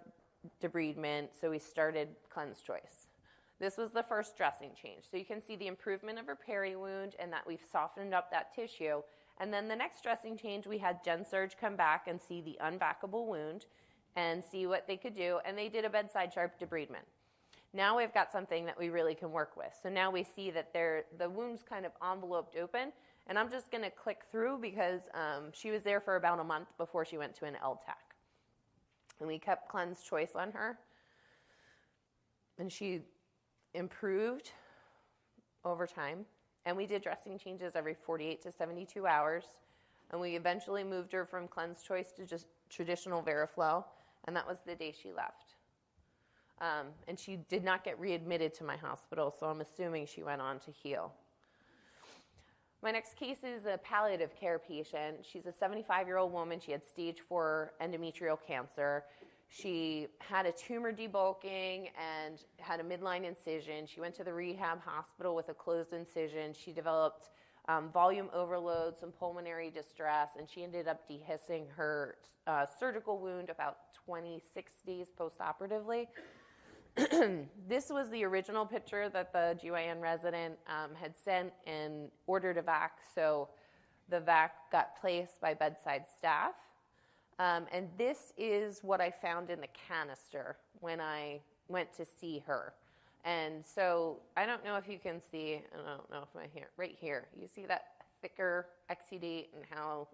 debridement, so we started cleanse choice. This was the first dressing change. So you can see the improvement of her peri wound and that we've softened up that tissue. And then the next dressing change, we had Gen Surge come back and see the unbackable wound and see what they could do. And they did a bedside sharp debridement. Now we've got something that we really can work with. So now we see that the wound's kind of enveloped open. And I'm just going to click through because she was there for about a month before she went to an LTAC. And we kept cleanse choice on her. And she improved over time. And we did dressing changes every 48 to 72 hours. And we eventually moved her from cleanse choice to just traditional Veriflow. And that was the day she left. And she did not get readmitted to my hospital, so I'm assuming she went on to heal. My next case is a palliative care patient. She's a 75-year-old woman. She had stage 4 endometrial cancer. She had a tumor debulking and had a midline incision. She went to the rehab hospital with a closed incision. She developed volume overload, some pulmonary distress, and she ended up dehiscing her surgical wound about 26 days postoperatively. This was the original picture that the GYN resident had sent and ordered a vac, so the vac got placed by bedside staff. And this is what I found in the canister when I went to see her. And so I don't know if you can see, I don't know if I'm here, right here. You see that thicker exudate and how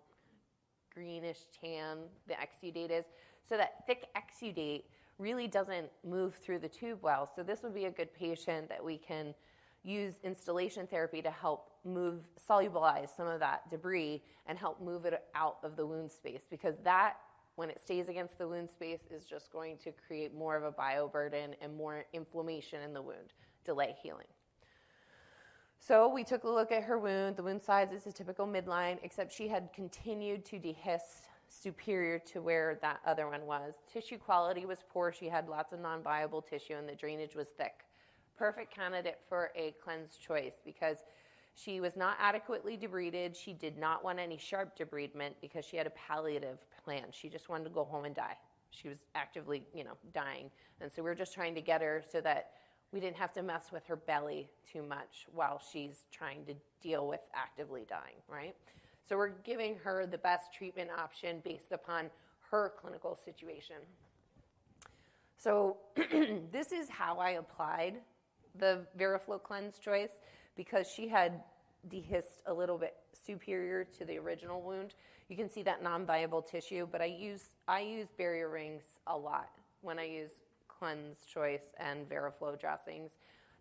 greenish tan the exudate is? So that thick exudate really doesn't move through the tube well. So this would be a good patient that we can use instillation therapy to help solubilize some of that debris and help move it out of the wound space, because that, when it stays against the wound space, is just going to create more of a bioburden and more inflammation in the wound, delay healing. So we took a look at her wound. The wound size is a typical midline, except she had continued to dehisce superior to where that other one was. Tissue quality was poor. She had lots of non-viable tissue, and the drainage was thick. Perfect candidate for a cleanse choice because she was not adequately debrided. She did not want any sharp debridement because she had a palliative plan. She just wanted to go home and die. She was actively, dying. And so we were just trying to get her so that we didn't have to mess with her belly too much while she's trying to deal with actively dying, right? So we're giving her the best treatment option based upon her clinical situation. So this is how I applied the Veriflow cleanse choice, because she had dehisced a little bit superior to the original wound. You can see that non-viable tissue, but I use barrier rings a lot when I use cleanse choice and Veriflow dressings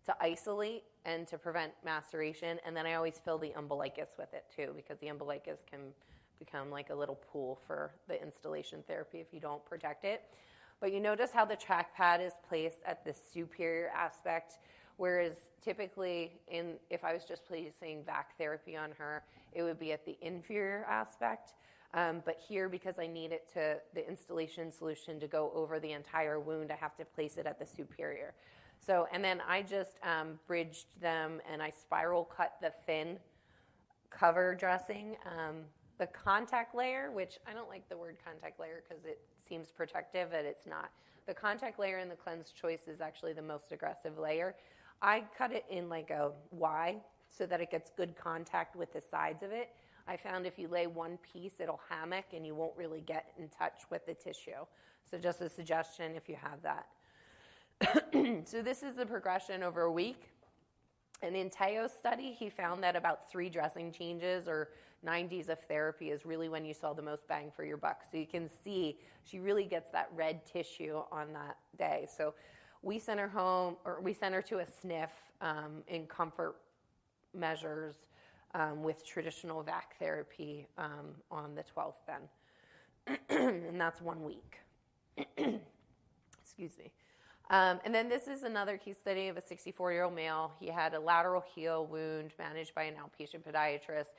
to isolate and to prevent maceration. And then I always fill the umbilicus with it too, because the umbilicus can become like a little pool for the instillation therapy if you don't protect it. But you notice how the track pad is placed at the superior aspect, whereas typically if I was just placing vac therapy on her, it would be at the inferior aspect. But here, because I need the instillation solution to go over the entire wound, I have to place it at the superior. So, and then I just bridged them and I spiral cut the thin cover dressing. The contact layer, which I don't like the word contact layer because it seems protective, but it's not. The contact layer in the cleanse choice is actually the most aggressive layer. I cut it in like a Y so that it gets good contact with the sides of it. I found if you lay one piece, it'll hammock and you won't really get in touch with the tissue. So just a suggestion if you have that. So this is the progression over a week. And in Teo's study, he found that about 3 dressing changes or 9 days of therapy is really when you saw the most bang for your buck. So you can see she really gets that red tissue on that day. So we sent her home, or we sent her to a sniff in comfort measures with traditional vac therapy on the 12th then. And that's 1 week. Excuse me. And then this is another case study of a 64-year-old male. He had a lateral heel wound managed by an outpatient podiatrist.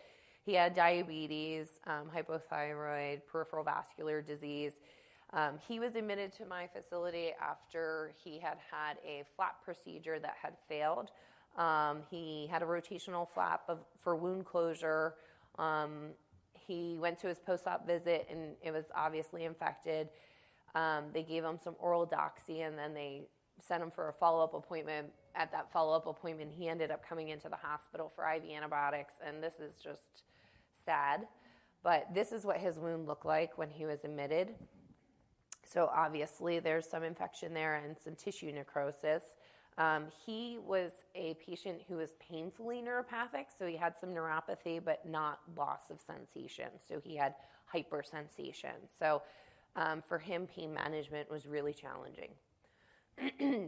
He had diabetes, hypothyroid, peripheral vascular disease. He was admitted to my facility after he had had a flap procedure that had failed. He had a rotational flap for wound closure. He went to his post-op visit, and it was obviously infected. They gave him some oral doxy, and then they sent him for a follow-up appointment. At that follow-up appointment, he ended up coming into the hospital for IV antibiotics, and this is just sad. But this is what his wound looked like when he was admitted. So obviously there's some infection there and some tissue necrosis. He was a patient who was painfully neuropathic, so he had some neuropathy but not loss of sensation. So he had hypersensation. So for him, pain management was really challenging.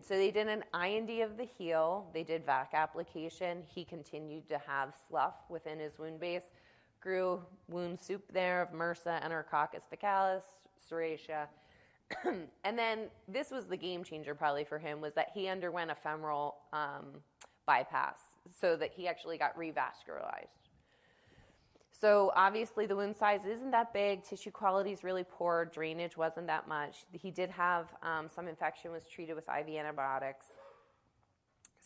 So they did an IND of the heel. They did VAC application. He continued to have slough within his wound base. Grew wound soup there of MRSA, Enterococcus faecalis, serratia. And then this was the game changer probably for him, was that he underwent a femoral bypass so that he actually got revascularized. So obviously the wound size isn't that big, tissue quality is really poor, drainage wasn't that much. He did have some infection, was treated with IV antibiotics.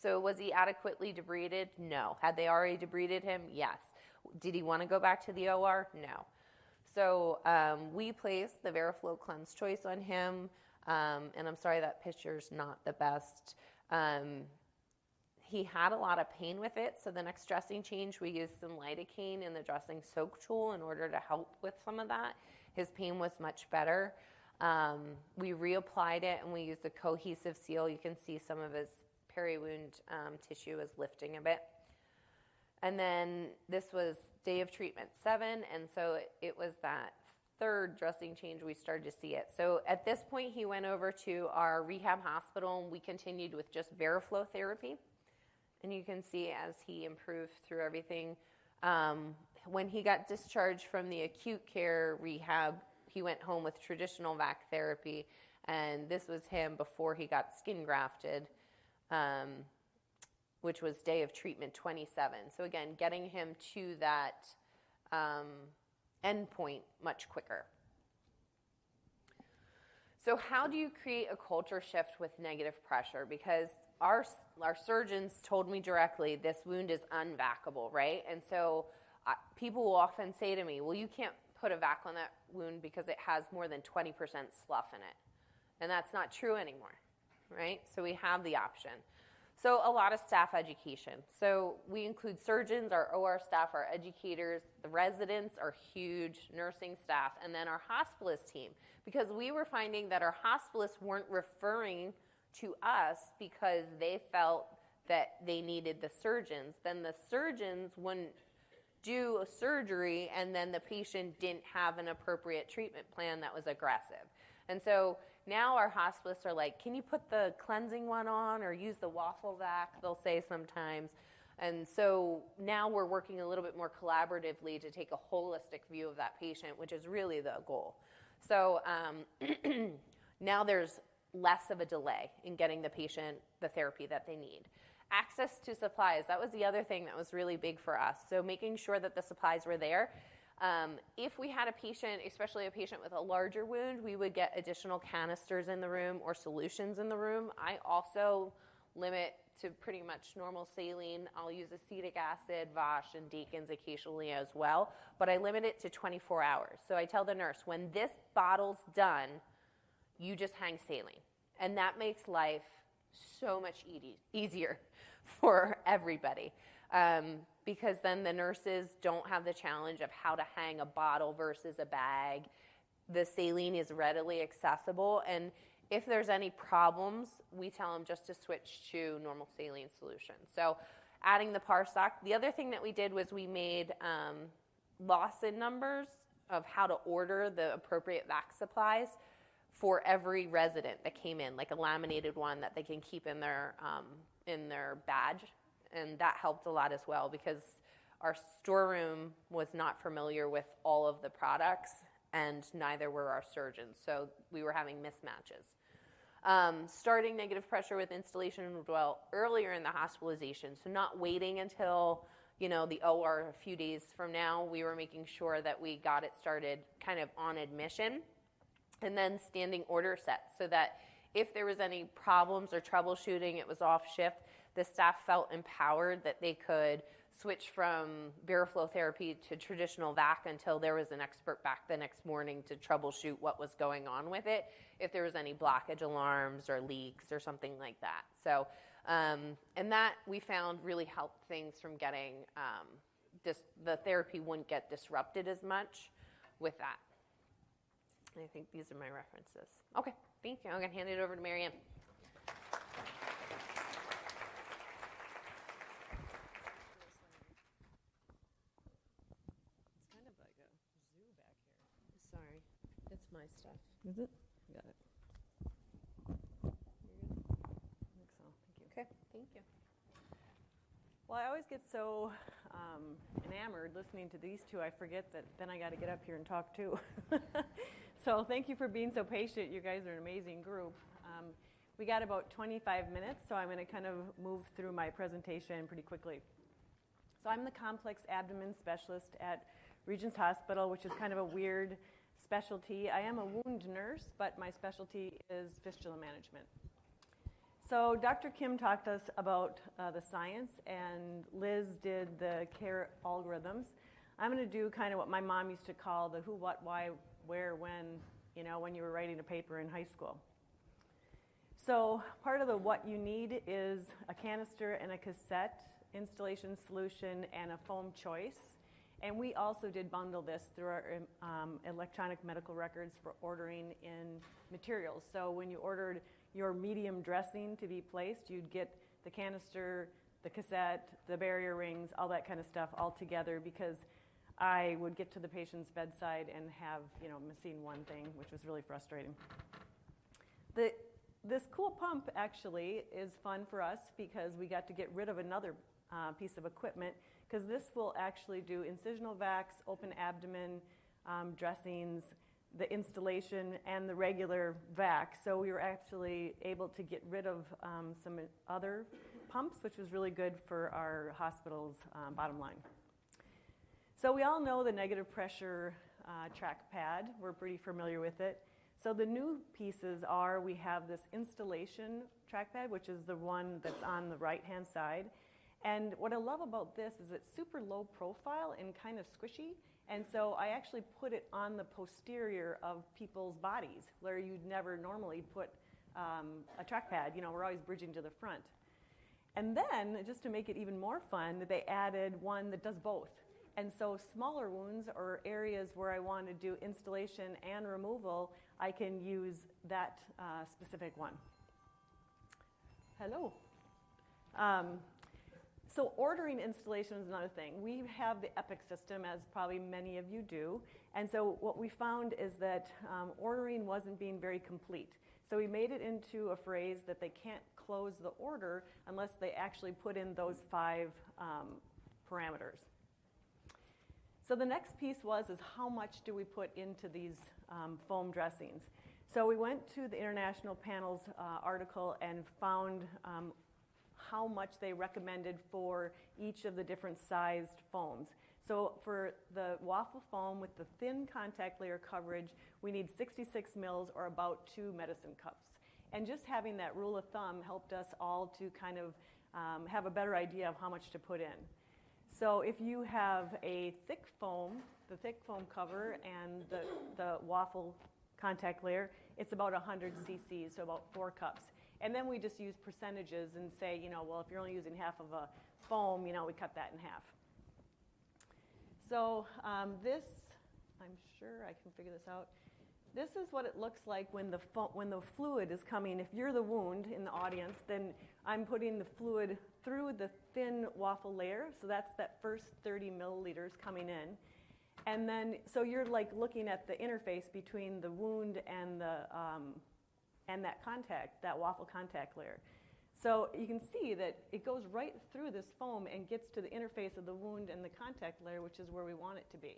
So was he adequately debrided? No. Had they already debrided him? Yes. Did he want to go back to the OR? No. So we placed the Veriflow Cleanse Choice on him, and I'm sorry that picture's not the best. He had a lot of pain with it, so the next dressing change, we used some lidocaine in the dressing soak tool in order to help with some of that. His pain was much better. We reapplied it, and we used a cohesive seal. You can see some of his peri-wound tissue is lifting a bit. And then this was day of treatment 7, and so it was that third dressing change we started to see it. So at this point, he went over to our rehab hospital, and we continued with just Veriflow therapy. And you can see as he improved through everything. When he got discharged from the acute care rehab, he went home with traditional VAC therapy, and this was him before he got skin grafted, which was day of treatment 27. So again, getting him to that end point much quicker. So how do you create a culture shift with negative pressure? Because our surgeons told me directly, this wound is unvacable, right? And so people will often say to me, well, you can't put a vac on that wound because it has more than 20% slough in it. And that's not true anymore, right? So we have the option. So a lot of staff education. So we include surgeons, our OR staff, our educators, the residents, our huge nursing staff, and then our hospitalist team. Because we were finding that our hospitalists weren't referring to us because they felt that they needed the surgeons. Then the surgeons wouldn't do a surgery, and then the patient didn't have an appropriate treatment plan that was aggressive. And so now our hospitalists are like, can you put the cleansing one on or use the Waffle vac, they'll say sometimes. And so now we're working a little bit more collaboratively to take a holistic view of that patient, which is really the goal. So now there's less of a delay in getting the patient the therapy that they need. Access to supplies, that was the other thing that was really big for us. So making sure that the supplies were there. If we had a patient, especially a patient with a larger wound, we would get additional canisters in the room or solutions in the room. I also limit to pretty much normal saline. I'll use acetic acid, Vosh, and Deacon's occasionally as well, but I limit it to 24 hours. So I tell the nurse, when this bottle's done, you just hang saline. And that makes life so much easier for everybody. Because then the nurses don't have the challenge of how to hang a bottle versus a bag. The saline is readily accessible, and if there's any problems, we tell them just to switch to normal saline solution. So adding the par stock. The other thing that we did was we made Lawson numbers of how to order the appropriate vac supplies for every resident that came in, like a laminated one that they can keep in their badge. And that helped a lot as well because our storeroom was not familiar with all of the products, and neither were our surgeons. So we were having mismatches. Starting negative pressure with instillation well earlier in the hospitalization, so not waiting until the OR a few days from now. We were making sure that we got it started kind of on admission, and then standing order sets so that if there was any problems or troubleshooting, it was off shift, the staff felt empowered that they could switch from Veriflow therapy to traditional VAC until there was an expert back the next morning to troubleshoot what was going on with it, if there was any blockage alarms or leaks or something like that. So, and that we found really helped things from getting, the therapy wouldn't get disrupted as much with that. And I think these are my references. Okay, thank you. I'm going to hand it over to Marianne. Sorry, it's my stuff. Is it? Got it. You're good? I think so. Thank you. Okay, thank you. Well, I always get so enamored listening to these two, I forget that then I got to get up here and talk too. So thank you for being so patient. You guys are an amazing group. We got about 25 minutes, so I'm going to kind of move through my presentation pretty quickly. So I'm the complex abdomen specialist at Regents Hospital, which is kind of a weird specialty. I am a wound nurse, but my specialty is fistula management. So Dr. Kim talked to us about the science, and Liz did the care algorithms. I'm going to do kind of what my mom used to call the who, what, why, where, when you were writing a paper in high school. So part of the what you need is a canister and a cassette, installation solution, and a foam choice. And we also did bundle this through our electronic medical records for ordering in materials. So when you ordered your medium dressing to be placed, you'd get the canister, the cassette, the barrier rings, all that kind of stuff all together, because I would get to the patient's bedside and have, missing one thing, which was really frustrating. This cool pump actually is fun for us because we got to get rid of another piece of equipment, because this will actually do incisional vacs, open abdomen dressings, the installation, and the regular vac. So we were actually able to get rid of some other pumps, which was really good for our hospital's bottom line. So we all know the negative pressure track pad. We're pretty familiar with it. So the new pieces are, we have this installation trackpad, which is the one that's on the right-hand side. And what I love about this is it's super low profile and kind of squishy. And so I actually put it on the posterior of people's bodies, where you'd never normally put a trackpad. We're always bridging to the front. And then, just to make it even more fun, they added one that does both. And so smaller wounds or areas where I want to do installation and removal, I can use that specific one. Hello. So ordering installation is another thing. We have the Epic system, as probably many of you do. And so what we found is that ordering wasn't being very complete. So we made it into a phrase that they can't close the order unless they actually put in those 5 parameters. So the next piece is how much do we put into these foam dressings? So we went to the International Panel's article and found how much they recommended for each of the different sized foams. So for the Waffle foam with the thin contact layer coverage, we need 66 mils or about 2 medicine cups. And just having that rule of thumb helped us all to kind of have a better idea of how much to put in. So if you have a thick foam, the thick foam cover and the Waffle contact layer, it's about 100 cc's, so about 4 cups. And then we just use percentages and say, well, if you're only using half of a foam, we cut that in half. So this, I'm sure I can figure this out. This is what it looks like when the fluid is coming. If you're the wound in the audience, then I'm putting the fluid through the thin Waffle layer. So that's that first 30 milliliters coming in. And then, so you're like looking at the interface between the wound and that Waffle contact layer. So you can see that it goes right through this foam and gets to the interface of the wound and the contact layer, which is where we want it to be.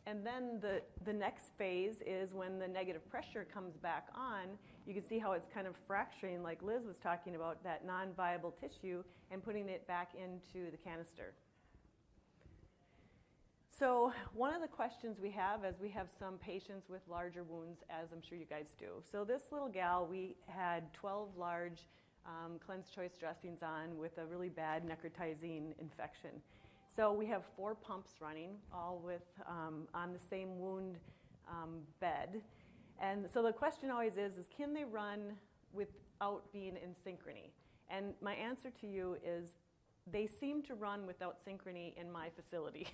And then the next phase is when the negative pressure comes back on. You can see how it's kind of fracturing, like Liz was talking about, that non-viable tissue, and putting it back into the canister. So one of the questions we have is we have some patients with larger wounds, as I'm sure you guys do. So this little gal, we had 12 large cleansed choice dressings on with a really bad necrotizing infection. So we have 4 pumps running, all with on the same wound bed. And so the question always is can they run without being in synchrony? And my answer to you is they seem to run without synchrony in my facility.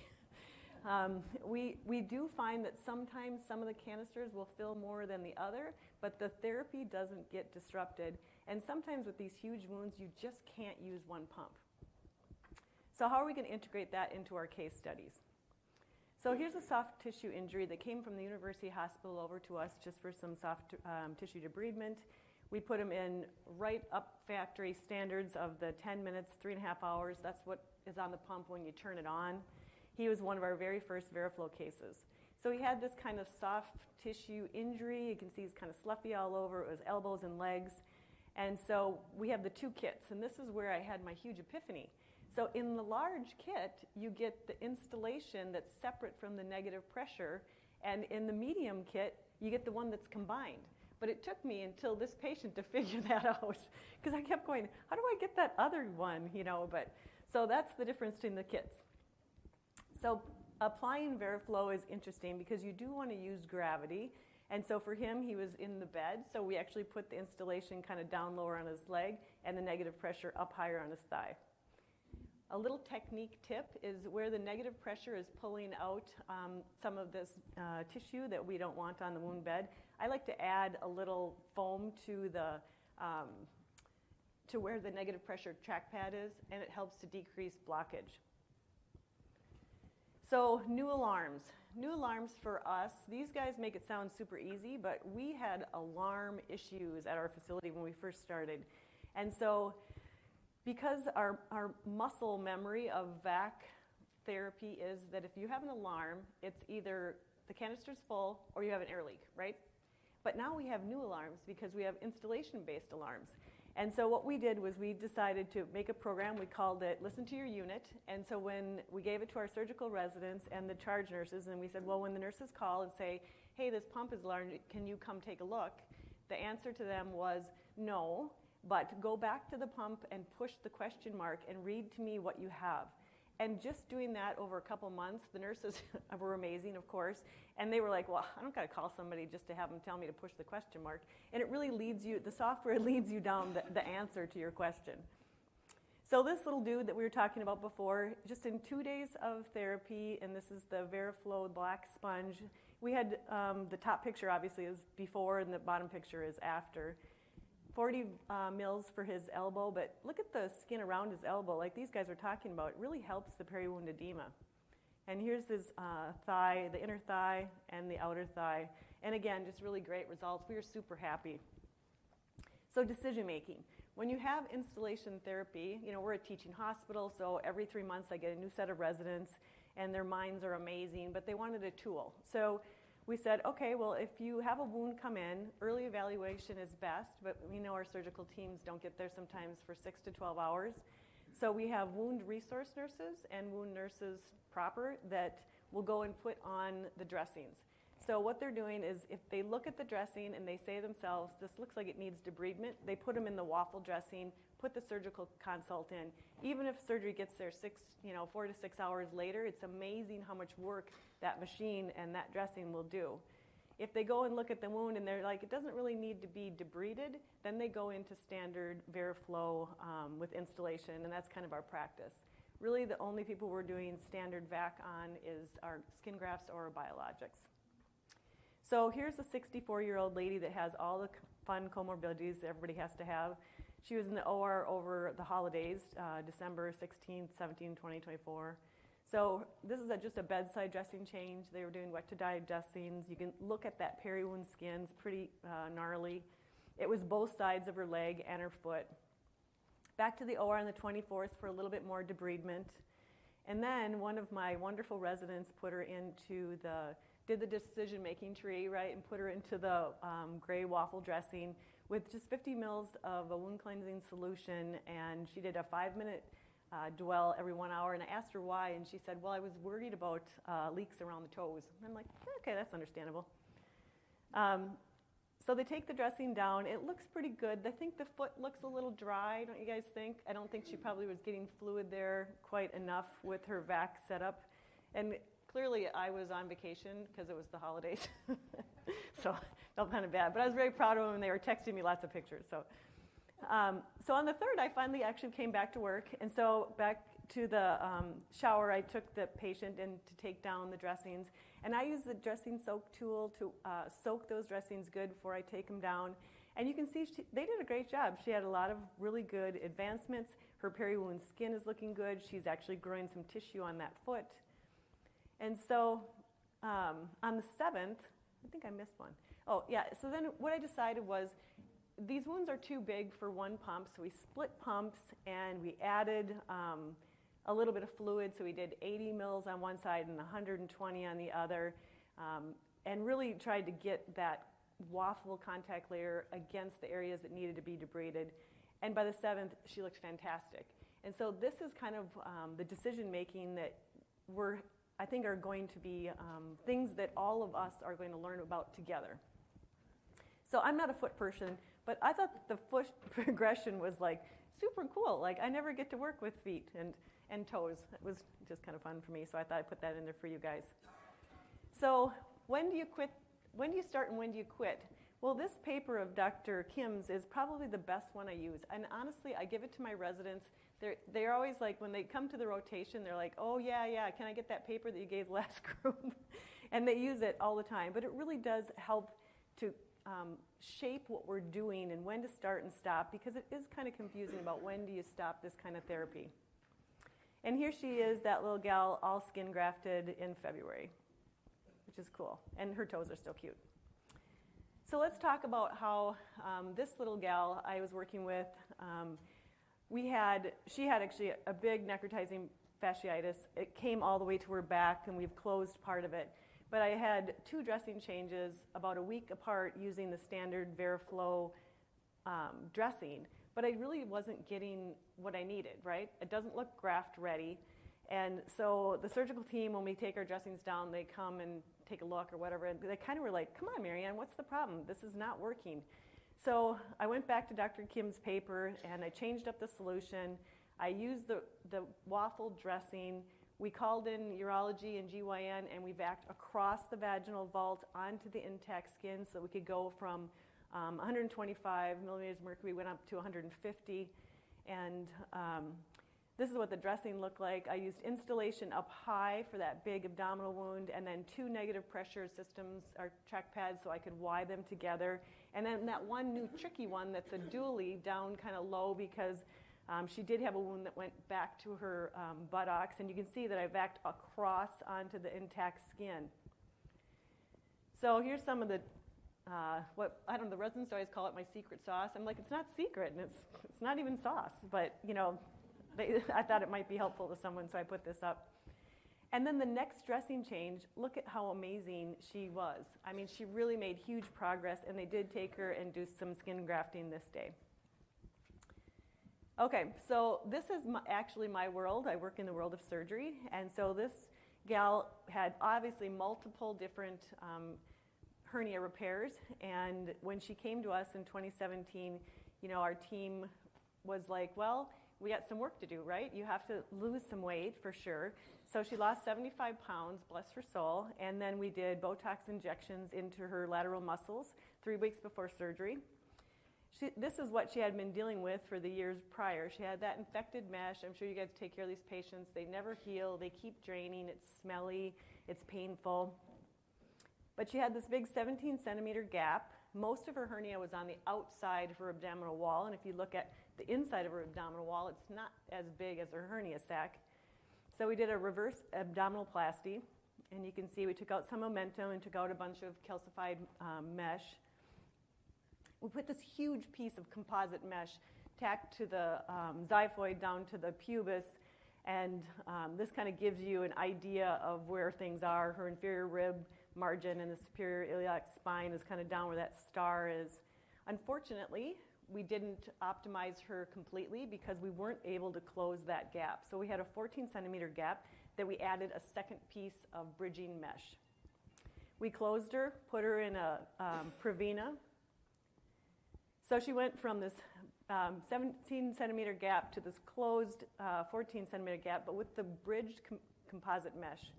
We do find that sometimes some of the canisters will fill more than the other, but the therapy doesn't get disrupted. And sometimes with these huge wounds, you just can't use one pump. So how are we going to integrate that into our case studies? So here's a soft tissue injury that came from the University Hospital over to us just for some soft tissue debridement. We put him in right up factory standards of the 10 minutes, 3.5 hours. That's what is on the pump when you turn it on. He was one of our very first VeriFlow cases. So he had this kind of soft tissue injury. You can see he's kind of sloughy all over. It was elbows and legs. And so we have the 2 kits, and this is where I had my huge epiphany. So in the large kit, you get the installation that's separate from the negative pressure, and in the medium kit, you get the one that's combined. But it took me until this patient to figure that out, because I kept going, how do I get that other one, But so that's the difference between the kits. So applying VeriFlow is interesting because you do want to use gravity. And so for him, he was in the bed, so we actually put the installation kind of down lower on his leg and the negative pressure up higher on his thigh. A little technique tip is where the negative pressure is pulling out some of this tissue that we don't want on the wound bed. I like to add a little foam to where the negative pressure track pad is, and it helps to decrease blockage. So new alarms. New alarms for us, these guys make it sound super easy, but we had alarm issues at our facility when we first started. And so because our muscle memory of VAC therapy is that if you have an alarm, it's either the canister's full or you have an air leak, right? But now we have new alarms because we have installation-based alarms. And so what we did was we decided to make a program. We called it Listen to Your Unit. And so when we gave it to our surgical residents and the charge nurses, and we said, well, when the nurses call and say, hey, this pump is alarmed, can you come take a look? The answer to them was no, but go back to the pump and push the question mark and read to me what you have. And just doing that over a couple months, the nurses were amazing, of course, and they were like, well, I don't got to call somebody just to have them tell me to push the question mark. And it really leads you, the software leads you down the answer to your question. So this little dude that we were talking about before, just in 2 days of therapy, and this is the VeriFlow black sponge. We had the top picture obviously is before and the bottom picture is after. 40 mils for his elbow, but look at the skin around his elbow, like these guys were talking about. It really helps the peri-wound edema. And here's his thigh, the inner thigh and the outer thigh. And again, just really great results. We were super happy. So decision making. When you have installation therapy, we're a teaching hospital, so every 3 months I get a new set of residents, and their minds are amazing, but they wanted a tool. So we said, okay, well, if you have a wound come in, early evaluation is best, but we know our surgical teams don't get there sometimes for 6 to 12 hours. So we have wound resource nurses and wound nurses proper that will go and put on the dressings. So what they're doing is if they look at the dressing and they say to themselves, this looks like it needs debridement, they put them in the Waffle dressing, put the surgical consult in. Even if surgery gets there 4 to 6 hours later, it's amazing how much work that machine and that dressing will do. If they go and look at the wound and they're like, it doesn't really need to be debrided, then they go into standard VeriFlow with installation, and that's kind of our practice. Really, the only people we're doing standard VAC on is our skin grafts or biologics. So here's a 64-year-old lady that has all the fun comorbidities everybody has to have. She was in the OR over the holidays, December 16th, 17th, 2024. So this is just a bedside dressing change. They were doing wet-to-dye dressings. You can look at that peri-wound skin. It's pretty gnarly. It was both sides of her leg and her foot. Back to the OR on the 24th for a little bit more debridement. And then one of my wonderful residents put her did the decision-making tree, right, and put her into the gray waffle dressing with just 50 mils of a wound cleansing solution, and she did a 5-minute dwell every 1 hour, and I asked her why, and she said, well, I was worried about leaks around the toes. And I'm like, okay, that's understandable. So they take the dressing down. It looks pretty good. I think the foot looks a little dry, don't you guys think? I don't think she probably was getting fluid there quite enough with her vac setup. And clearly I was on vacation because it was the holidays. So felt kind of bad. But I was very proud of them, and they were texting me lots of pictures. So on the 3rd, I finally actually came back to work. And so back to the shower, I took the patient in to take down the dressings. And I use the dressing soak tool to soak those dressings good before I take them down. And you can see they did a great job. She had a lot of really good advancements. Her peri-wound skin is looking good. She's actually growing some tissue on that foot. And so on the 7th, I think I missed one. Oh, yeah. So then what I decided was these wounds are too big for one pump. So we split pumps, and we added a little bit of fluid, so we did 80 mils on one side and 120 on the other, and really tried to get that waffle contact layer against the areas that needed to be debrided. And by the 7th, she looked fantastic. And so this is kind of the decision-making that I think are going to be things that all of us are going to learn about together. So I'm not a foot person, but I thought the foot progression was like super cool. Like I never get to work with feet and toes. It was just kind of fun for me, so I thought I'd put that in there for you guys. So when do you quit? When do you start and when do you quit? Well, this paper of Dr. Kim's is probably the best one I use. And honestly, I give it to my residents. They're always like, when they come to the rotation, they're like, oh, yeah, can I get that paper that you gave last group? And they use it all the time. But it really does help to shape what we're doing and when to start and stop, because it is kind of confusing about when do you stop this kind of therapy. And here she is, that little gal, all skin grafted in February, which is cool. And her toes are still cute. So let's talk about how this little gal I was working with, she had actually a big necrotizing fasciitis. It came all the way to her back, and we've closed part of it. But I had 2 dressing changes about a week apart using the standard Veriflow dressing. But I really wasn't getting what I needed, right? It doesn't look graft ready. And so the surgical team, when we take our dressings down, they come and take a look or whatever, and they kind of were like, come on, Marianne, what's the problem? This is not working. So I went back to Dr. Kim's paper, and I changed up the solution. I used the waffle dressing. We called in urology and GYN, and we vacced across the vaginal vault onto the intact skin, so we could go from 125 millimeters of mercury, went up to 150. And this is what the dressing looked like. I used Instillation up high for that big abdominal wound, and then 2 negative pressure systems or track pads so I could Y them together. And then that one new tricky one that's a dually down kind of low, because she did have a wound that went back to her buttocks, and you can see that I vacced across onto the intact skin. So here's some of the the residents always call it my secret sauce. I'm like, it's not secret, and it's not even sauce, but I thought it might be helpful to someone, so I put this up. And then the next dressing change, look at how amazing she was. I mean, she really made huge progress, and they did take her and do some skin grafting this day. Okay, so this is actually my world. I work in the world of surgery, and so this gal had obviously multiple different hernia repairs, and when she came to us in 2017, our team was like, well, we got some work to do, right? You have to lose some weight for sure. So she lost 75 pounds, bless her soul, and then we did Botox injections into her lateral muscles 3 weeks before surgery. This is what she had been dealing with for the years prior. She had that infected mesh. I'm sure you guys take care of these patients. They never heal. They keep draining. It's smelly. It's painful. But she had this big 17-centimeter gap. Most of her hernia was on the outside of her abdominal wall, and if you look at the inside of her abdominal wall, it's not as big as her hernia sac. So we did a reverse abdominoplasty, and you can see we took out some momentum and took out a bunch of calcified mesh. We put this huge piece of composite mesh tacked to the xiphoid down to the pubis, And this kind of gives you an idea of where things are. Her inferior rib margin and the superior iliac spine is kind of down where that star is. Unfortunately, we didn't optimize her completely because we weren't able to close that gap. So we had a 14 centimeter gap that we added a second piece of bridging mesh. We closed her, put her in a Prevena. So she went from this 17 centimeter gap to this closed 14 centimeter gap, but with the bridged composite mesh.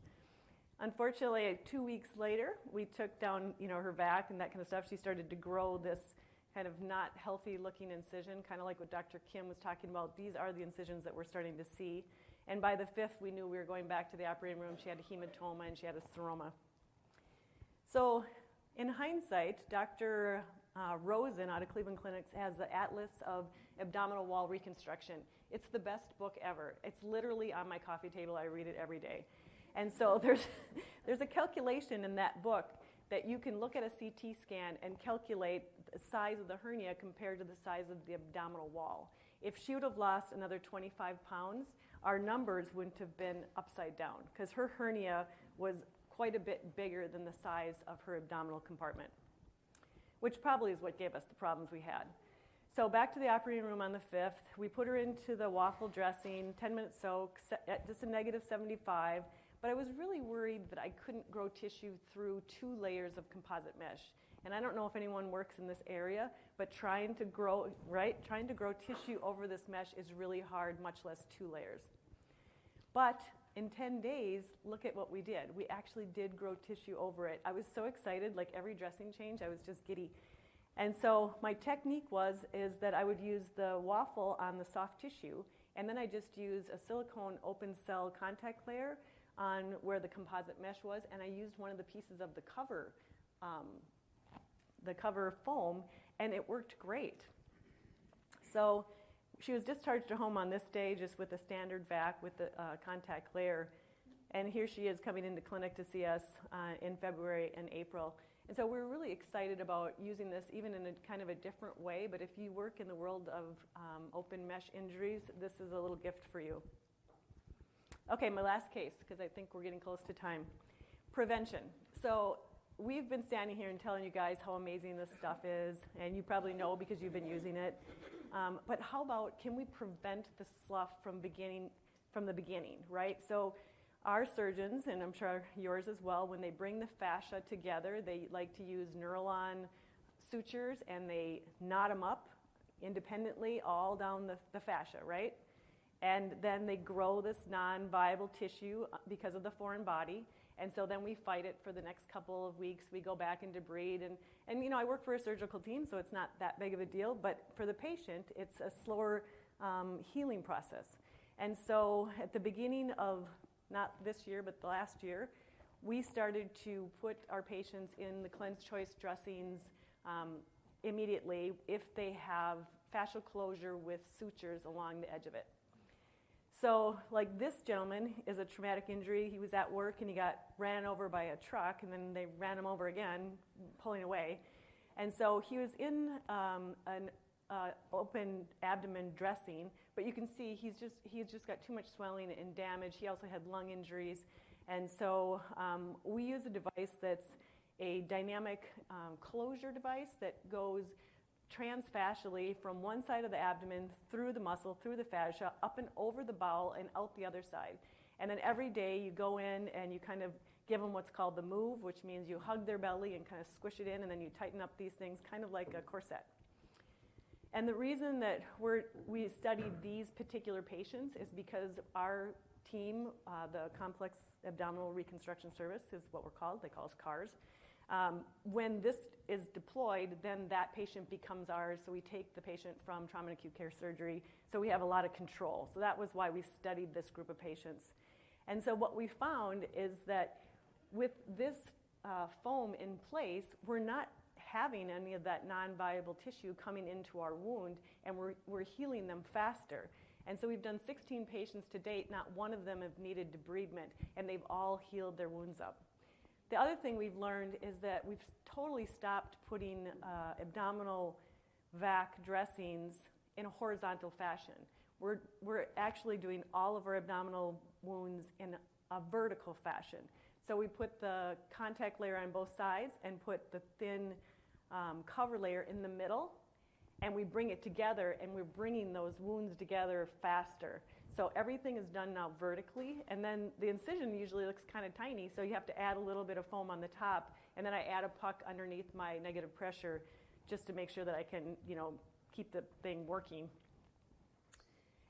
Unfortunately, 2 weeks later, we took down, her vac and that kind of stuff. She started to grow this kind of not healthy looking incision, kind of like what Dr. Kim was talking about. These are the incisions that we're starting to see. And by the 5th, we knew we were going back to the operating room. She had a hematoma and she had a seroma. So in hindsight, Dr. Rosen out of Cleveland Clinics has the Atlas of Abdominal Wall Reconstruction. It's the best book ever. It's literally on my coffee table. I read it every day. And so there's a calculation in that book that you can look at a CT scan and calculate the size of the hernia compared to the size of the abdominal wall. If she would have lost another 25 pounds, our numbers wouldn't have been upside down because her hernia was quite a bit bigger than the size of her abdominal compartment, which probably is what gave us the problems we had. So back to the operating room on the 5th, we put her into the Waffle dressing, 10-minute soak, at just a negative 75, but I was really worried that I couldn't grow tissue through 2 layers of composite mesh. And I don't know if anyone works in this area, but trying to grow tissue over this mesh is really hard, much less 2 layers. But in 10 days, look at what we did. We actually did grow tissue over it. I was so excited, like every dressing change, I was just giddy. And so my technique is that I would use the Waffle on the soft tissue, and then I just use a silicone open cell contact layer on where the composite mesh was, and I used one of the pieces of the cover foam, and it worked great. So she was discharged to home on this day just with a standard vac with the contact layer. And here she is coming into clinic to see us in February and April. And so we're really excited about using this even in a kind of a different way. But if you work in the world of open mesh injuries, this is a little gift for you. Okay, my last case, because I think we're getting close to time. Prevention. So we've been standing here and telling you guys how amazing this stuff is, and you probably know because you've been using it. But how about, can we prevent the slough from the beginning, right? So our surgeons, and I'm sure yours as well, when they bring the fascia together, they like to use Neurolon sutures, and they knot them up independently all down the fascia, right? And then they grow this non-viable tissue because of the foreign body. And so then we fight it for the next couple of weeks. We go back and debride. And I work for a surgical team, so it's not that big of a deal. But for the patient, it's a slower healing process. And so at the beginning of, not this year, but the last year, we started to put our patients in the cleanse choice dressings immediately if they have fascial closure with sutures along the edge of it. So like this gentleman is a traumatic injury. He was at work and he got ran over by a truck, and then they ran him over again, pulling away. And so he was in an open abdomen dressing, but you can see he's just got too much swelling and damage. He also had lung injuries. And so we use a device that's a dynamic closure device that goes transfascially from one side of the abdomen through the muscle, through the fascia, up and over the bowel and out the other side. And then every day you go in and you kind of give them what's called the move, which means you hug their belly and kind of squish it in, and then you tighten up these things kind of like a corset. And the reason that we studied these particular patients is because our team, the Complex Abdominal Reconstruction Service is what we're called. They call us CARS. When this is deployed, then that patient becomes ours. So we take the patient from trauma and acute care surgery. So we have a lot of control. So that was why we studied this group of patients. And so what we found is that with this foam in place, we're not having any of that non-viable tissue coming into our wound, and we're healing them faster. And so we've done 16 patients to date. Not one of them have needed debridement, and they've all healed their wounds up. The other thing we've learned is that we've totally stopped putting abdominal vac dressings in a horizontal fashion. we're actually doing all of our abdominal wounds in a vertical fashion. So we put the contact layer on both sides and put the thin cover layer in the middle, and we bring it together, and we're bringing those wounds together faster. So everything is done now vertically, and then the incision usually looks kind of tiny, so you have to add a little bit of foam on the top, and then I add a puck underneath my negative pressure just to make sure that I can, keep the thing working.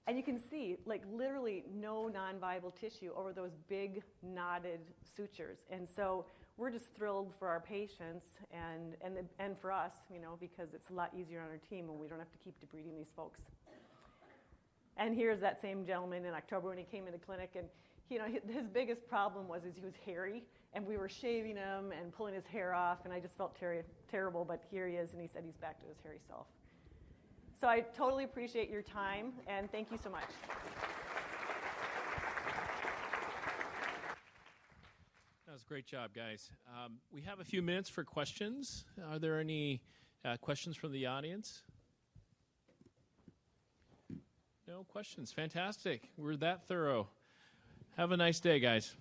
And you can see, like, literally no non-viable tissue over those big knotted sutures. And so we're just thrilled for our patients and for us, because it's a lot easier on our team when we don't have to keep debriding these folks. And here's that same gentleman in October when he came into clinic, and his biggest problem was he was hairy, and we were shaving him and pulling his hair off, and I just felt terrible, but here he is, and he said he's back to his hairy self. So I totally appreciate your time, and thank you so much. That was a great job, guys. We have a few minutes for questions. Are there any questions from the audience? No questions. Fantastic. We're that thorough. Have a nice day, guys.